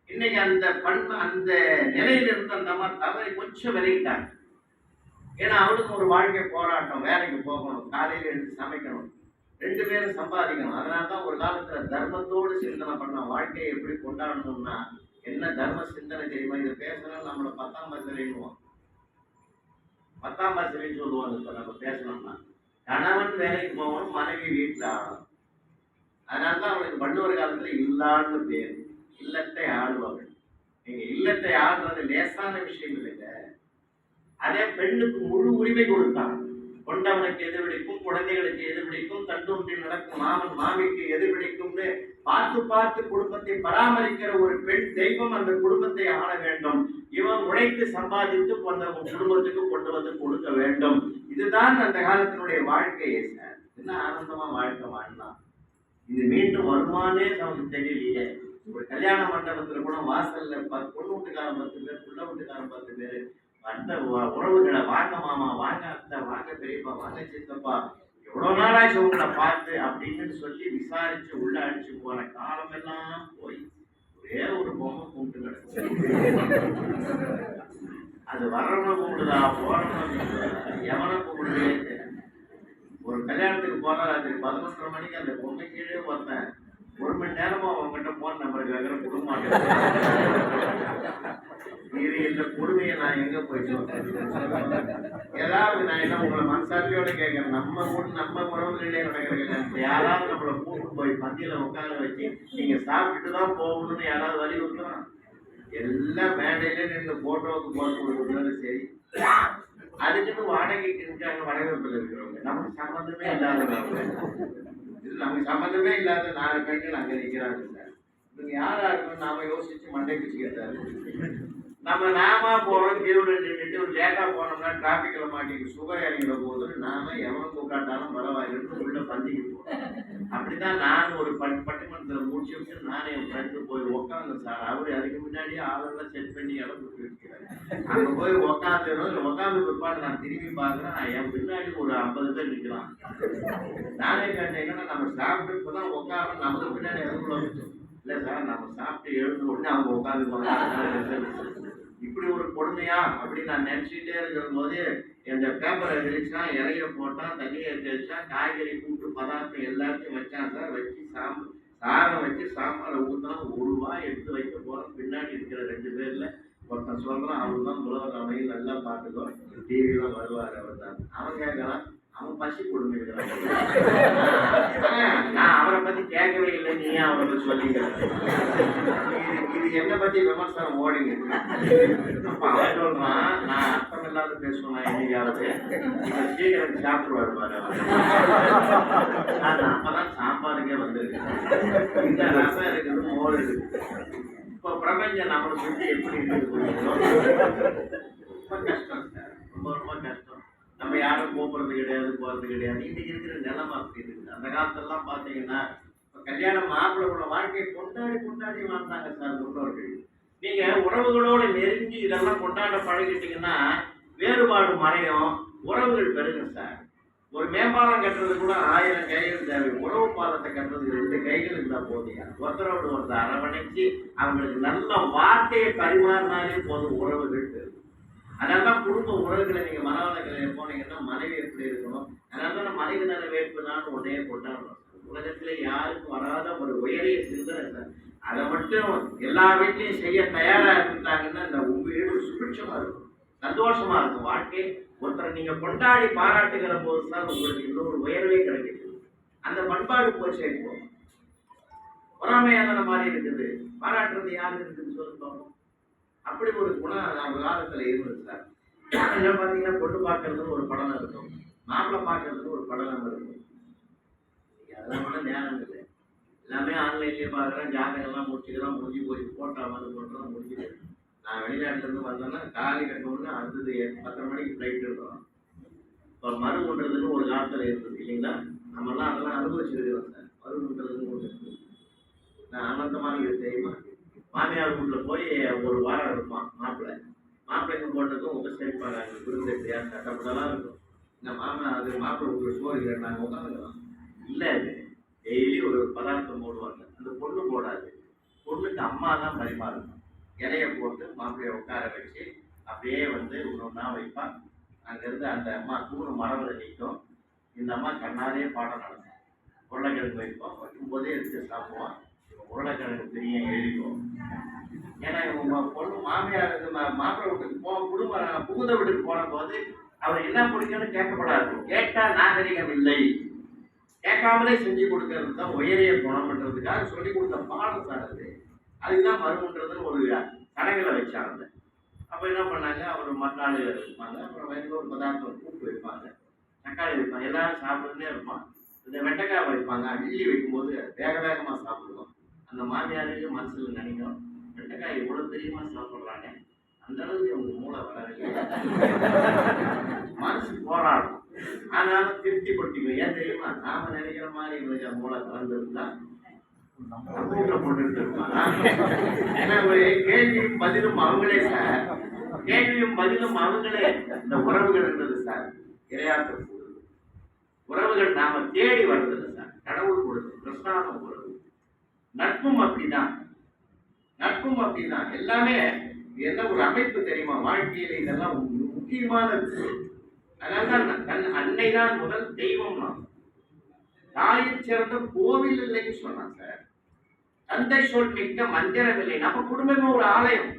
இன்னைக்கு அந்த பண்பு அந்த நிலையில இருந்து அந்த அம்மா தவறி கொஞ்சம் விலகிட்டாங்க. ஏன்னா அவனுக்கு ஒரு வாழ்க்கை போராட்டம், வேலைக்கு போகணும், காலையில் எடுத்து சமைக்கணும், 2 பேரும் சம்பாதிக்கணும். அதனால தான் ஒரு காலத்துல தர்மத்தோடு சிந்தனை பண்ண வாழ்க்கையை எப்படி கொண்டாடணும்னா என்ன தர்ம சிந்தனை தெரியுமா? இதை பேசணும் நம்மளை 10ஆம் பரிசலைன்னுவோம், 10ஆம் பரிசலைன்னு சொல்லுவாங்க. இப்போ நம்ம பேசணும்னா கணவன் வேலைக்கு போகணும், மனைவி வீட்டில் ஆடணும். அதனால தான் அவனுக்கு வள்ளுவர் காலத்துல இல்லான்னு பேர், இல்லத்தை ஆடுவார்கள். நீங்க இல்லத்தை ஆடுறது லேசான விஷயம் இல்லைங்க. அதே பெண்ணுக்கு முழு உரிமை கொடுத்தாங்க. கொண்டவனுக்கு எது பிடிக்கும், குழந்தைகளுக்கு எது பிடிக்கும், தண்டொன்றில் நடக்கும் மாமன் மாமிக்கு எது பிடிக்கும்னு பார்த்து பார்த்து குடும்பத்தை பராமரிக்கிற ஒரு பெண் தெய்வம் அந்த குடும்பத்தை ஆள வேண்டும். இவன் உழைத்து சம்பாதித்து அந்த குடும்பத்துக்கு கொண்டு வந்து கொடுக்க வேண்டும். இதுதான் அந்த காலத்தினுடைய வாழ்க்கையே சார். என்ன ஆனந்தமா வாழ்க்கை வாழலாம். இது மீண்டும் வருமானே நமக்கு தெரியலையே. ஒரு கல்யாண மண்டபத்துல கூட வாசல்ல பொண்ணு வீட்டுக்காரன் 10 பேர், பிள்ளை வீட்டுக்காரன் 10 பேர், அந்த உறவுகளை வாங்க மாமா, வாங்க அத்தை, வாங்க பெரியப்பா, வாங்க சித்தப்பா, எவ்வளவு நாளாச்சு உங்களை பார்த்து அப்படின்னு சொல்லி விசாரிச்சு உள்ள அடிச்சு போன காலம் எல்லாம் போய் ஒரே ஒரு பொம்மை கும்பிட்டு கிடக்கு. அது வர்றவனை கும்பிடுதா, போறவனை கும்பிடுதா, எவனை கும்பிடுதே தெரியல. ஒரு கல்யாணத்துக்கு போனா ராத்திரி 11:30 மணிக்கு அந்த பொம்மை கீழே வந்தேன். 1 மணி நேரமா அவங்ககிட்ட போன் நம்பருக்கு வேற கொடுக்க மாட்டேன். இது இந்த கொடுமையை நான் எங்க போய் சொல்றேன்? ஏதாவது நான் என்ன உங்களை மனசாட்சியோட கேட்கிறேன், நம்ம உறவுகளிலே நடக்கிற யாராவது நம்மளை கூப்பிட்டு போய் பந்தியில உட்கார வச்சு நீங்க சாப்பிட்டுட்டு தான் போகணும்னு யாராவது வலியுறுத்துறான்? எல்லாம் மேடையில நின்று போட்டோவுக்கு போட்டு கொடுக்குறது சரி. அதுக்குன்னு வாடகைக்கு இருக்காங்க, வரவேற்பில் இருக்கிறவங்க, நமக்கு சம்மந்தமே இல்லாதவங்க. இது நமக்கு சம்மந்தமே இல்லாத 4 பெண்கள் அங்க நிற்கிறாங்க. இவங்க யாரா இருக்கணும் நாம யோசிச்சு மண்டை பிச்சுக்கிட்டாரு. நாம போறோம் கீழே நின்றுட்டு ஒரு லேட்டா போனோம்னா டிராபிக்ல மாட்டிட்டு சுகர் இறங்கிற போது நாம எவனும் கூட்டாட்டாலும் பரவாயில்லை உள்ள பந்திக்கு போறோம். அப்படிதான் நான் ஒரு பட்டிமன்றத்தில் முடிச்சு விட்டு நானே என் ஃப்ரெண்டு போய் உட்காந்து சார் அவரு அதுக்கு முன்னாடியே ஆளெல்லாம் செட் பண்ணி இடம் கொடுத்து வச்சுக்கிறாரு. அங்க போய் உட்காந்து பிற்பாடு நான் திரும்பி பார்க்குறேன் என் பின்னாடி ஒரு 50 பேர் நிற்கிறான். நானே கேட்டேன் என்னன்னா நம்ம சாப்பிட்டு இப்பதான் உட்காந்து நமக்கு பின்னாடி எதுக்குள்ள இல்லை சார் நம்ம சாப்பிட்டு எழுந்த உடனே அவங்க உட்காந்து போனாங்க. இப்படி ஒரு கொடுமையா அப்படின்னு நான் நினைச்சுட்டே இருக்கிற போது இந்த பேப்பரை தெளிச்சான், இலைய போட்டான், தண்ணியை தெளிச்சான், காய்கறி கூட்டு பதார்த்தம் எல்லாத்தையும் வச்சான் சார். வச்சு சாரம் வச்சு சாம்பாரை ஊற்றினா ஒரு வாய் எடுத்து வைக்க போறோம். பின்னாடி இருக்கிற 2 பேர்ல ஒருத்தன் சொல்றான் அவர் தான் புலவர் அமையில் நல்லா பார்த்துக்கோ டிவிலாம் வருவார் அவர் தான். அவன் கேட்கலாம் அவன் பசி கொடுமைகிறான். நான் அவரை பத்தி கேட்கவே இல்லை, நீ அவரை பத்தி சொல்லிக்கிற இது என்னை பத்தி விமர்சனம் ஓடிங்க. அப்ப அவன் சொல்றான் நான் அர்த்தம் இல்லாத பேசுவேன் என்னைக்காவது சீக்கிரம் சாப்பிடுவாரு பாரு. அப்பதான் சாம்பாருக்கே வந்துருக்கு. இந்த ரசம் இருக்குது, மோர் இருக்குது. இப்ப பிரபஞ்சம் நம்மளை சுற்றி எப்படி இருக்குது ரொம்ப கஷ்டம் சார், ரொம்ப கஷ்டம். நம்ம யாரும் போறது கிடையாது, போறது கிடையாது. இன்னைக்கு இருக்கிற நிலைமை அப்படி இருக்குது. அந்த காலத்தெல்லாம் பாத்தீங்கன்னா கல்யாணம் மாப்பிள்ளோட வாழ்க்கையை கொண்டாடி வாழ்ந்தாங்க சார் முன்னோர்கள். நீங்க உறவுகளோடு நெருங்கி இதெல்லாம் கொண்டாட பழகிட்டீங்கன்னா வேறுபாடு மறையும், உறவுகள் பெருங்க சார். ஒரு மேம்பாலம் கட்டுறது கூட 1000 கைகள் தேவை. உறவு பாலத்தை கட்டுறதுக்கு 2 கைகள் இருந்தா போதியா. ஒருத்தரோடு ஒருத்தர் அரவணைச்சு அவங்களுக்கு நல்ல வார்த்தையை பரிமாறினாலே போதும், உறவுகள் பெருகும். அதனால்தான் குடும்ப உறவுகளை நீங்க மனவளக்கலை போனீங்கன்னா மனைவி எப்படி இருக்கணும். அதனால்தான் மனைவி நல வேட்புனாலும் உடனே கொண்டாடணும். உலகத்திலே யாருக்கும் வராத ஒரு உயரிய சிந்தனை சார். அதை மட்டும் எல்லா வீட்லையும் செய்ய தயாரா இருந்துட்டாங்கன்னா இந்த வீடு சுபிட்சமா இருக்கும், சந்தோஷமா இருக்கும் வாழ்க்கை. ஒருத்தரை நீங்க கொண்டாடி பாராட்டுகிற போது தான் உங்களுக்கு இன்னொரு உயர்வே கிடைக்குது. அந்த பண்பாடு போய் சேர்ப்போம். பொறாமையான மாதிரி இருக்குது, பாராட்டுறது யாரு இருக்குன்னு சொல்லுவோம். அப்படி ஒரு குணம் நம்ம காலத்துல இருந்தது சார். என்ன பார்த்தீங்கன்னா பொண்ணு பார்க்கறதுன்னு ஒரு படம் இருக்கும், மாப்பிள்ளை பார்க்கறதுன்னு ஒரு படம் இருக்கும். அதெல்லாம் கூட நேரம் இல்லை, எல்லாமே ஆன்லைன்லேயே பார்க்குறேன். ஜாதகம்லாம் முடிச்சுக்கிறோம், முடிஞ்சு போய் போட்டோ வந்து போட்டுறோம், முடிஞ்சுது. நான் வெளிநாட்டிலேருந்து வந்தேன்னா காலி கட்டணும்னு அடுத்தது 10 மணிக்கு ஃப்ளைட் இருக்கிறோம். இப்போ மறுமுன்றதுன்னு ஒரு காலத்தில் இருந்தது இல்லைங்களா. நம்மலாம் அதெல்லாம் அனுபவிச்சிருக்கிறோம் சார். மறுமுன்றதுன்னு ஒன்று இருக்குது. நான் அனந்தமான இது தெரியுமா, மாமியார் வீட்டில் போய் ஒரு வாரம் இருப்பான் மாப்பிள்ளைக்கு போட்டதும் உபசரிப்பாங்க. விருந்தெட்டியா சட்டப்படலாம் இருக்கும். இந்த மாப்பிள்ளை வீட்டில் சோறு இல்லை, நாங்கள் உட்காந்துக்கலாம். இல்லை, அது டெய்லி ஒரு பதார்த்தம் போடுவாங்க. அந்த பொண்ணு போடாது, பொண்ணுக்கு அம்மா தான் பரிமாறணும். இலையை போட்டு மாப்பிள்ளையை உட்கார வச்சு அப்படியே வந்து ஒன்றா வைப்பான். அங்கேருந்து அந்த அம்மா தூணு மரவில் நிற்கும். இந்த அம்மா கண்ணாலே பாடம் நடக்கும். உருளைக்கிழங்கு வைப்போம், வைக்கும்போதே எடுத்து சாப்பிடுவான். உருளைக்கிழங்கு பெரிய எழுதிக்கும். ஏன்னா இவங்க பொண்ணு மாமியாருக்கு மாப்பிள்ளை வீட்டுக்கு புகுந்த வீட்டுக்கு போன போது அவர் என்ன பிடிக்கும்னு கேட்கப்படாது. கேட்டால் நாகரிகம் இல்லை, கேட்காமலே செஞ்சு கொடுக்கறது தான் உயரிய குணம் பண்றதுக்காக சொல்லி கொடுத்த பாடம் சார் அது. அதுக்குதான் மறுமுன்றதுன்னு ஒரு கடைகளை வச்சாங்க. அப்போ என்ன பண்ணாங்க, அவர் மட்டாளி வைப்பாங்க, அப்புறம் ஒரு பதார்த்தம் கூட்டு வைப்பாங்க, தக்காளி வைப்பாங்க, எல்லாரும் சாப்பிட்டுட்டே இருப்பான். இந்த வெண்டைக்காய் வைப்பாங்க, அள்ளி வைக்கும்போது வேகமாக சாப்பிடுவோம். அந்த மாமியாருக்கு மனசில் நினைக்கும், வெண்டைக்காய் எவ்வளோ தெரியுமா சாப்பிட்றாங்க, அந்த அளவுக்கு அவங்க மூளை வளரல, மனசு போராடும். ஆனாலும் திருப்தி படுத்திக்கும். ஏன் தெரியுமா, நாம நினைக்கிற மாதிரி இவங்க மூளை கலந்துருந்தா போட்டுட்டு இருப்பாங்க. ஏன்னா கேள்வியும் பதிலும் அவங்களே சார், கேள்வியும் பதிலும் அவங்களே. இந்த உறவுகள் இருந்தது சார் இரையாற்ற உறவுகள் நாம தேடி வர்றதில்லை சார், கடவுள் கொடுத்து பிரசாதம் உறவு. நட்பும் அப்படிதான், எல்லாமே என்ன ஒரு அமைப்பு தெரியுமா வாழ்க்கையில. இதெல்லாம் முக்கியமானது. அதனால்தான் அன்னைதான் முதல் தெய்வம். தாயில் சிறந்த கோவில் இல்லைன்னு சொன்னாங்க சார். தந்தை சொல் மிக்க மந்திரம் இல்லை. நம்ம குடும்பமே ஒரு ஆலயம்.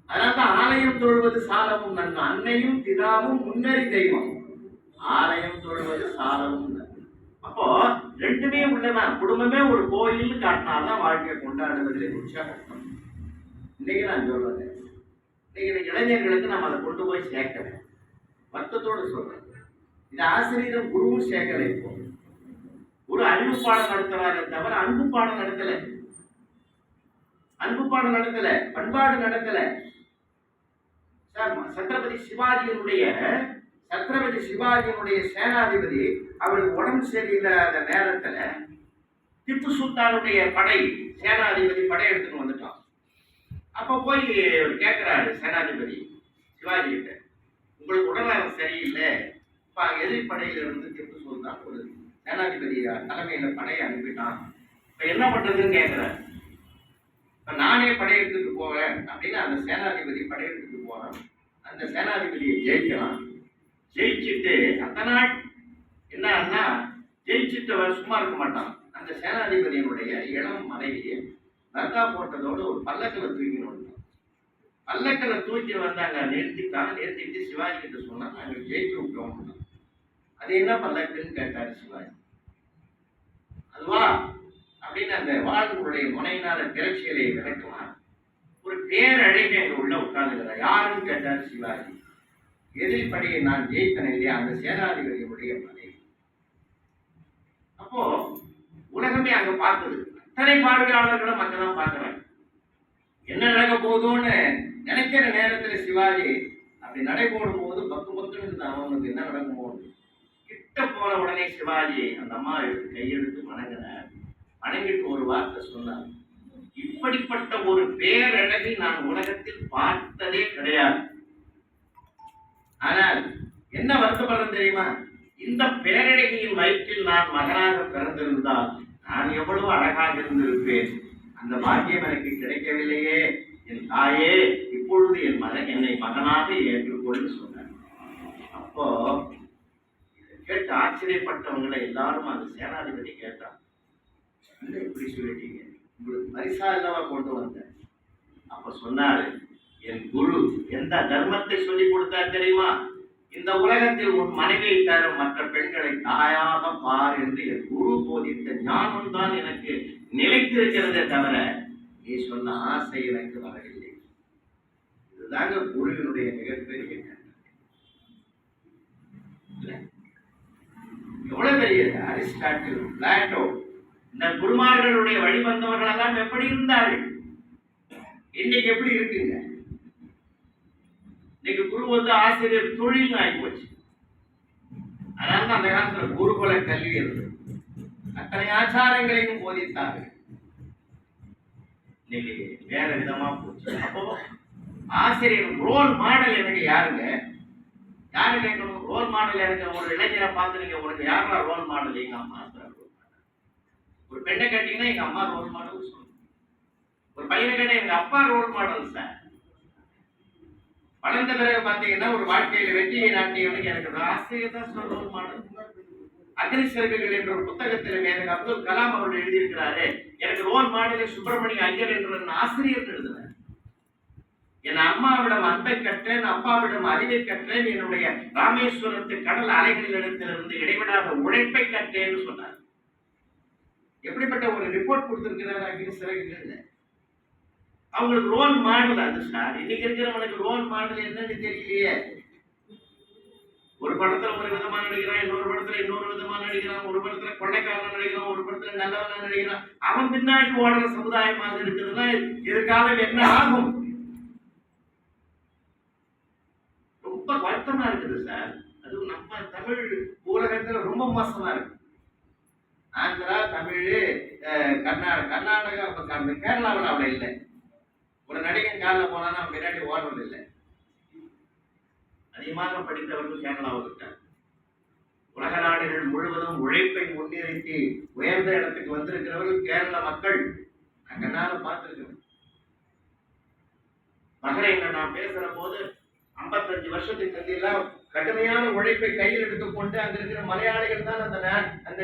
அதனால்தான் ஆலயம் தொழுவது சாலமும் நன்மை. அன்னையும் பிதாவும் முன்னறி தெய்வம், ஆலயம் தொழுவது சாலமும் நன்மை. அப்போ ரெண்டுமே உள்ளதான். குடும்பமே ஒரு கோயில் காட்டினால்தான் வாழ்க்கையை கொண்டாடுவதிலே உற்சாகம். இன்னைக்கு நான் சொல்றேன், இன்னைக்கு இளைஞர்களுக்கு நம்ம அதை கொண்டு போய் சேர்க்கிறேன். வருத்தத்தோடு சொல்றேன், இது ஆசிரியரும் குருவும் சேர்க்கலை. இப்போ ஒரு அறிவு பாடம் நடத்துறாரே தவிர அன்பு பாடம் நடத்தலை. அன்பு பாடம் நடத்தல, பண்பாடு நடத்தல. சத்ரபதி சிவாஜியினுடைய சேனாதிபதி அவருக்கு உடம்பு சரியில்லாத நேரத்துல திப்பு சுல்தானுடைய படை சேனாதிபதி படை எடுத்துட்டு வந்துட்டான். அப்ப போய் கேட்கிறாரு சேனாதிபதி சிவாஜி கிட்ட, உங்களுக்கு உடல்நலம் சரியில்லை, இப்ப எதிர்ப்படையில இருந்து திப்பு சுல்தான் ஒரு சேனாதிபதி தலைமையில படையை அனுப்பிட்டான், இப்ப என்ன பண்றதுன்னு கேட்கிறாரு. இப்ப நானே படையெடுத்துட்டு போவேன் அப்படின்னு அந்த சேனாதிபதி படையெடுத்துட்டு போறான். அந்த சேனாதிபதியை ஜெயிக்கலாம். ஜெயிச்சுட்டு அந்த நாள் என்னன்னா ஜெயிச்சுட்டு அவர் சும்மா இருக்க மாட்டான். அந்த சேனாதிபதியினுடைய இளம் மனைவியை தர்கா போட்டதோடு ஒரு பல்லக்கில் தூக்கின்னு வந்தான். பல்லக்கில் தூக்கி வந்தாங்க, நிறுத்திட்டு சிவாஜி கிட்ட சொன்னா நாங்கள் ஜெயிச்சு விட்டோம். அது என்ன பல்லக்குன்னு கேட்டாரு சிவாஜி. அதுவா அப்படின்னு அந்த வாழ்வுடைய முனையினால திரட்சியலை விளக்கலாம். ஒரு பேரழகை அங்க உள்ள உட்கார்ந்துக்கிறார். யாருன்னு கேட்டாரு சிவாஜி. எதிர்ப்படையை நான் ஜெயித்தன இல்லையா, அந்த சேனாதிபதியுடைய மனைவி. அப்போ உலகமே அங்க பார்க்குது. அத்தனை பார்வையாளர்களும் அங்கதான் பார்க்கிறாங்க. என்ன நடக்க போகுதுன்னு நினைக்கிற நேரத்துல சிவாஜி அப்படி நடைபோடும் போது பக்குன்னு அவனுக்கு என்ன நடக்கும் போது கிட்ட போன உடனே சிவாஜி அந்த அம்மா கையெடுத்து வணங்கினார். வணங்கிட்டு ஒரு வார்த்தை சொன்னார், இப்படிப்பட்ட ஒரு பேரழகை நான் உலகத்தில் பார்த்ததே கிடையாது. ஆனால் என்ன வருத்தப்படுறது தெரியுமா, இந்த பேரழகியின் வயிற்றில் நான் மகனாக பிறந்திருந்தால் நான் எவ்வளவு அழகாக இருந்திருப்பேன். அந்த பாக்கியம் எனக்கு கிடைக்கவில்லையே. என் தாயே, இப்பொழுது என் மகன் என்னை மகனாக ஏற்றுக்கொண்டு சொன்னார். அப்போ கேட்டு ஆச்சரியப்பட்டவங்களை எல்லாரும் அந்த சேனாதிபதி கேட்டான், எப்படி சொல்லிட்டீங்க, உங்களுக்கு பரிசா இல்லவா கொண்டு வந்தேன். அப்ப சொன்னாரு, என் குரு எந்த தர்மத்தை சொல்லி கொடுத்தார் தெரியுமா, இந்த உலகத்தில் உன் மனைவியை தரும் மற்ற பெண்களை தாயாக பார் என்று என் குரு போதித்த ஞானம் தான் எனக்கு நிலைத்திருக்கிறதே தவிர நீ சொன்ன ஆசை எனக்கு வரவில்லை. இதுதாங்க குருவினுடைய மிகப்பெரிய எவ்வளவு பெரிய அரிஸ்டாட்டில், பிளாட்டோ, இந்த குருமார்களுடைய வழிவந்தவர்கள் எல்லாம் எப்படி இருந்தார்கள், இன்னைக்கு எப்படி இருக்குங்க. இன்னைக்கு குரு ஆசிரியர் தொழில் ஆகி போச்சு. அதனால அந்த காலத்துல குருகுல கல்வி இருந்தது. அத்தனை ஆச்சாரங்களையும் போதித்தார்கள். இன்னைக்கு வேற விதமா போச்சு. அப்போ ஆசிரியர் ரோல் மாடல் எனக்கு யாருங்க, யாரு கேட்கணும்? ரோல் மாடல் எனக்கு ஒரு இளைஞரை பார்த்து நீங்க உனக்கு யாரா ரோல் மாடல்? எங்க அம்மா. ஒரு பெண்ணை கேட்டீங்கன்னா எங்க அம்மா ரோல் மாடல் சொல்லணும். ஒரு பையனை கேட்டா எங்க அப்பா ரோல் மாடல் சார். வளர்ந்த பிறகு பாத்தீங்கன்னா ஒரு வாழ்க்கையில வெற்றியை நாட்டியவனுக்கு எனக்கு ஆசிரியர் தான் ரோல் மாடல். அக்னி சிறகுகள் என்ற ஒரு புத்தகத்தில் எனக்கு அப்துல் கலாம் அவர்கள் எழுதியிருக்கிறாரு, எனக்கு ரோல் மாடலை சுப்பிரமணிய ஐயர் என்ற ஆசிரியர் எழுதுறார். என் அம்மாவிடம் அன்பை கற்றேன், அப்பாவிடம் அறிவை கற்றேன், என்னுடைய ராமேஸ்வரத்து கடல் அலைகளிடத்திலிருந்து இடைவிடாத உழைப்பை கற்றேன்னு சொன்னார். எப்படிப்பட்ட ஒரு ரிப்போர்ட் கொடுத்திருக்கிறார் அக்னி சிறகுகள். அவங்களுக்கு ரோல் மாடல் அது சார். இன்னைக்கு இருக்கிறவங்களுக்கு ரோல் மாடல் என்னன்னு தெரியலையே. ஒரு படத்துல ஒரு விதமா நடிக்கிறான், இன்னொரு படத்துல இன்னொரு விதமா நடிக்கிறான், ஒரு படத்துல கொள்ளைக்காரன் நடிக்கிறான், ஒரு படத்துல நல்லவனா நடிக்கிறான். அவன் பின்னாடி ஓடுற சமுதாயமாக இருக்குதுன்னா எதிர்காலம் என்ன ஆகும்? ரொம்ப வருத்தமா இருக்குது சார். அது நம்ம தமிழ் ஊடகத்துல ரொம்ப மோசமா இருக்கு. ஆந்திரா, தமிழ், கர்நாடகா, கேரளாவில் அவ்வளவு இல்லை. ஒரு நடிகன் காலில் போனா பின்னாடி ஓடுறது இல்லை. அதிகமாக படித்தவர்கள் கேரளாவில் இருக்காங்க. உலக நாடுகள் முழுவதும் உழைப்பை முன்னிறுத்தி உயர்ந்த இடத்துக்கு வந்திருக்கிறவர்கள் கேரள மக்கள். நான் கண்ணால பார்த்திருக்கிறேன். பஹ்ரைன்ல நான் பேசுற போது 55 வருஷத்துக்கு முன்னெல்லாம் கடுமையான உழைப்பை கையில் எடுத்துக்கொண்டு அங்க இருக்கிற மலையாளிகள் தான் அந்த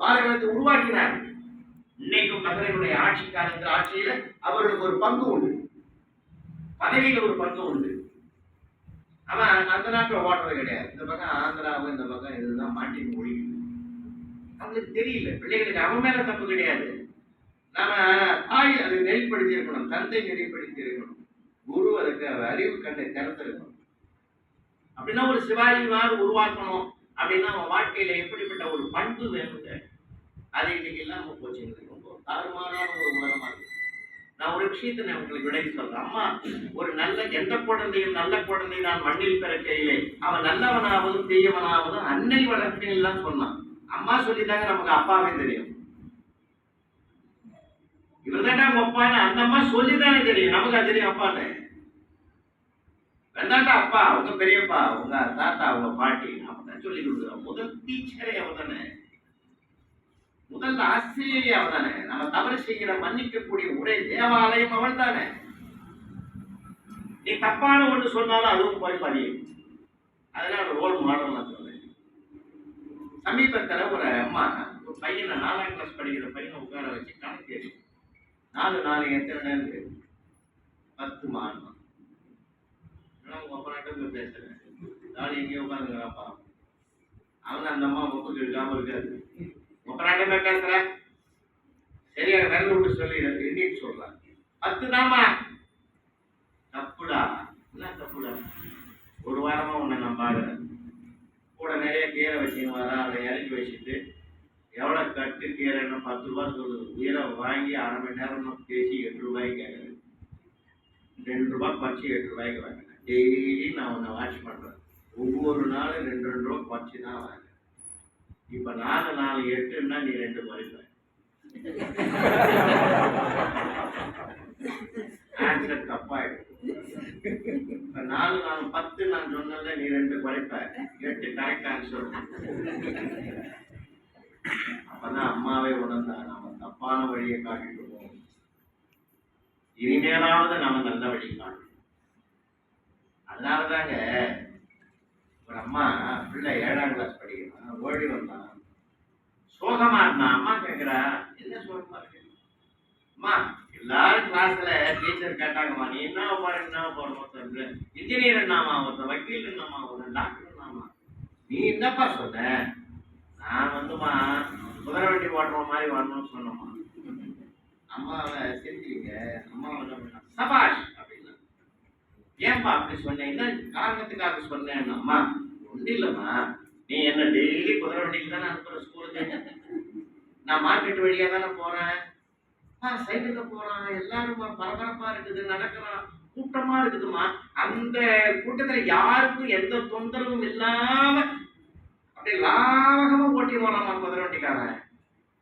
பாலைவனத்தை உருவாக்கினார். இன்னைக்கும் பஹ்ரைனுடைய ஆட்சி காலத்தில் ஆட்சியில அவர்களுக்கு ஒரு பங்கு உண்டு, பதவியில ஒரு பங்கு உண்டு. அவன் அந்த நாட்டில் ஓடுறது கிடையாது. இந்த பக்கம் ஆந்திராவும் இந்த பக்கம் இதுதான் மாட்டி மொழி. அவங்களுக்கு தெரியல. பிள்ளைகளுக்கு அவன் மேல தப்பு கிடையாது. நாம தாய் அதை நெறிப்படுத்தி இருக்கணும், தந்தை நெறிப்படுத்தி இருக்கணும், குரு அதுக்கு அறிவு கண்ணை திறந்திருக்கணும். அப்படின்னா ஒரு சிவாஜிவாக உருவாக்கணும் அப்படின்னா அவன் வாழ்க்கையில எப்படிப்பட்ட ஒரு பண்பு வேணுங்க. அது இன்னைக்கு இல்லாம போச்சு. ரொம்ப தாறுமாறான ஒரு உலகமா இருக்கு. நான் ஒரு விஷயத்தை நான் உங்களுக்கு விடை சொல்றேன். அம்மா ஒரு நல்ல எந்த குழந்தையும் நல்ல குழந்தை நான் மண்ணில் பிறக்கையிலே அவன் நல்லவனாவதும் தீயவனாவதும் அன்னை வளர்ப்பினில் தான் சொன்னான். அம்மா சொல்லித்தாங்க நமக்கு அப்பாவே தெரியும். இவர்தாண்டா அப்பான்னு அந்த அம்மா சொல்லித்தானே தெரியும், நமக்கு அது தெரியும் அப்பான்னு. வேண்டாண்டா அப்பா, உங்க பெரியப்பா, உங்க தாத்தா, உங்க பாட்டி அப்படிதான் சொல்லி கொடுக்குறோம். முதல் டீச்சரே அவ தானே, முதல் ஆசிரியரே அவ தானே. நம்ம தவறு செய்கிற மன்னிக்கக்கூடிய ஒரே தேவாலயம் அவள் தானே. நீ தப்பான ஒன்று சொன்னாலும் அதுவும் போய் பதியும். அதனால ரோல் மாடல் நான் சொல்றேன். சமீபத்தில் ஒரு அம்மா ஒரு பையனை 4ஆம் கிளாஸ் படிக்கிற பையனை உட்கார வச்சு கணக்கு 4 எத்தனை நேரம் 10 மாதம் அப்புறம் பேசுறேன். நாலு எங்கேயோ உட்காந்துங்கிறாப்பா. அவன் அந்த அம்மா முப்பது இருக்காம இருக்காது. முப்பராட்டமே பேசுற சரியா விரல் விட்டு சொல்லி எண்ணிட்டு சொல்றான். 10 தாமா. தப்புடா. என்ன தப்புடா? ஒரு வாரமா உன்னை நான் பாக்குறேன். கூட நிறைய கீரை வச்சுன்னு வர, அதை இறக்கி வச்சுட்டு எவ்வளவு கட்டு கீரைன்னு 10 ரூபாய் சொல்லுது. உயிரை வாங்கி அரை மணி நேரம் பேசி 8 ரூபாய்க்கு கேட்கறேன். 2 ரூபாய் பச்சு 8 ரூபாய்க்கு வாங்கினேன். டெய்லி நான் உன்னை வாட்ச் பண்றேன். ஒவ்வொரு நாளும் 2 ரூபாய் பச்சு தான் வாங்க. இப்ப 4 4 8ன்னா நீ 2 குறைப்ப. ஆன்சர் தப்பாயிடும். இப்ப 4 4 10 நான் சொன்னல, நீ 2 குறைப்ப, 8 கரெக்ட் ஆன்சர். அப்பதான் அம்மாவே உணர்ந்தா நாம தப்பான வழியை காட்டிட்டு போவோம். இனிமேலாவது நாம நல்ல வழி காட்டணும். அதனாலதாங்க ஒரு அம்மா பிள்ளை 7ஆம் கிளாஸ் படிக்கிறான், ஓடி வந்தான், சோகமா இருந்தான். அம்மா கேட்கிறா, என்ன சோகமா இருக்கு? அம்மா எல்லாரும் கிளாஸ்ல டீச்சர் கேட்டாங்கம்மா, நீ என்ன போறோம், இன்ஜினியர் என்னமா, ஒருத்தர் வக்கீல் என்னமா, ஒரு டாக்டர் என்னமா, நீ என்னப்பா சொன்ன? நான் வந்துமா குதிரை வண்டி ஓட்டுற மாதிரி வரணும்னு சொன்னோம்மா. அம்மாவை சிரிக்கிறீங்க. அம்மாவை என்ன பண்ணா, சபாஷ் அப்படின்னா. ஏன்பா அப்படி சொன்னேன்? என்ன காரணத்துக்காக சொன்னேன்? அம்மா ஒன்றும் இல்லைம்மா, நீ என்ன டெய்லி குதிரை வண்டிக்கு தானே அனுப்புற ஸ்கூலுக்கு, நான் மார்க்கெட் வழியா தானே போறேன், சைக்கிள்ல போறான், எல்லாரும் பரபரப்பா இருக்குது, நடக்கிறான், கூட்டமா இருக்குதுமா. அந்த கூட்டத்துல யாருக்கும் எந்த தொந்தரவும் இல்லாம அப்படியே லாவகமா ஓட்டி போறாமா குதிரை வண்டிக்காரன்.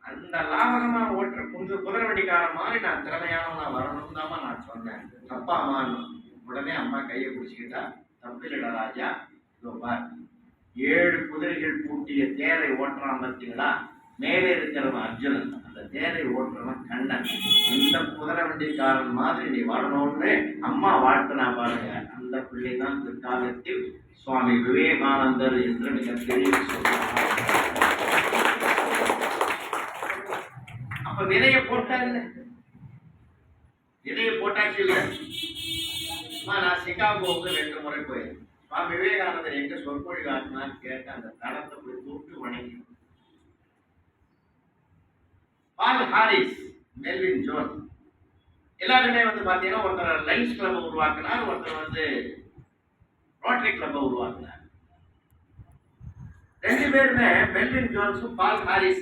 அந்த லாவகமா ஓட்டுற குதிரை வண்டிக்காரன் மாதிரி நான் திறமையானவனா வரணும் தாமா நான் சொன்னேன். தப்பாமான்னு உடனே அம்மா கையை பிடிச்சிக்கிட்டா, தப்பில்லடா ராஜா, இதோ பார், 7 குதிரைகள் பூட்டிய தேரை ஓட்டுறான் பார்த்தீங்களா, மேலே இருக்கிறவன் அர்ஜுனன், அந்த தேரை ஓட்டுறவன் கண்ணன். அந்த குதிரை வண்டிக்காரன் மாதிரி நீ வரணும்னு அம்மா வாழ்த்துனா பாருங்க. அந்த பிள்ளை தான் பிற்காலத்தில் சுவாமி விவேகானந்தர் என்று மிகப்பெரிய சொல்றார். அப்ப விதைய போட்டா இல்ல, விதைய போட்டாச்சு இல்ல. நான் சிகாகோவுக்கு 2 முறை போயிருந்தேன். சுவாமி விவேகானந்தர் எங்க சொற்பொழி ஆட்டினான்னு கேட்டு அந்த தடத்தை போய் கூப்பிட்டு வணங்கி, பால் ஹாரிஸ், மெல்வின் ஜோன்ஸ் எல்லாருமே பாத்தீங்கன்னா ஒருத்தர் லைன்ஸ் கிளப் உருவாக்கினார், ஒருத்தர் ரோட்டரி கிளப் உருவாக்கினார். 2 பேருமே மெல்வின் ஜோன்ஸும் பால் ஹாரிஸ்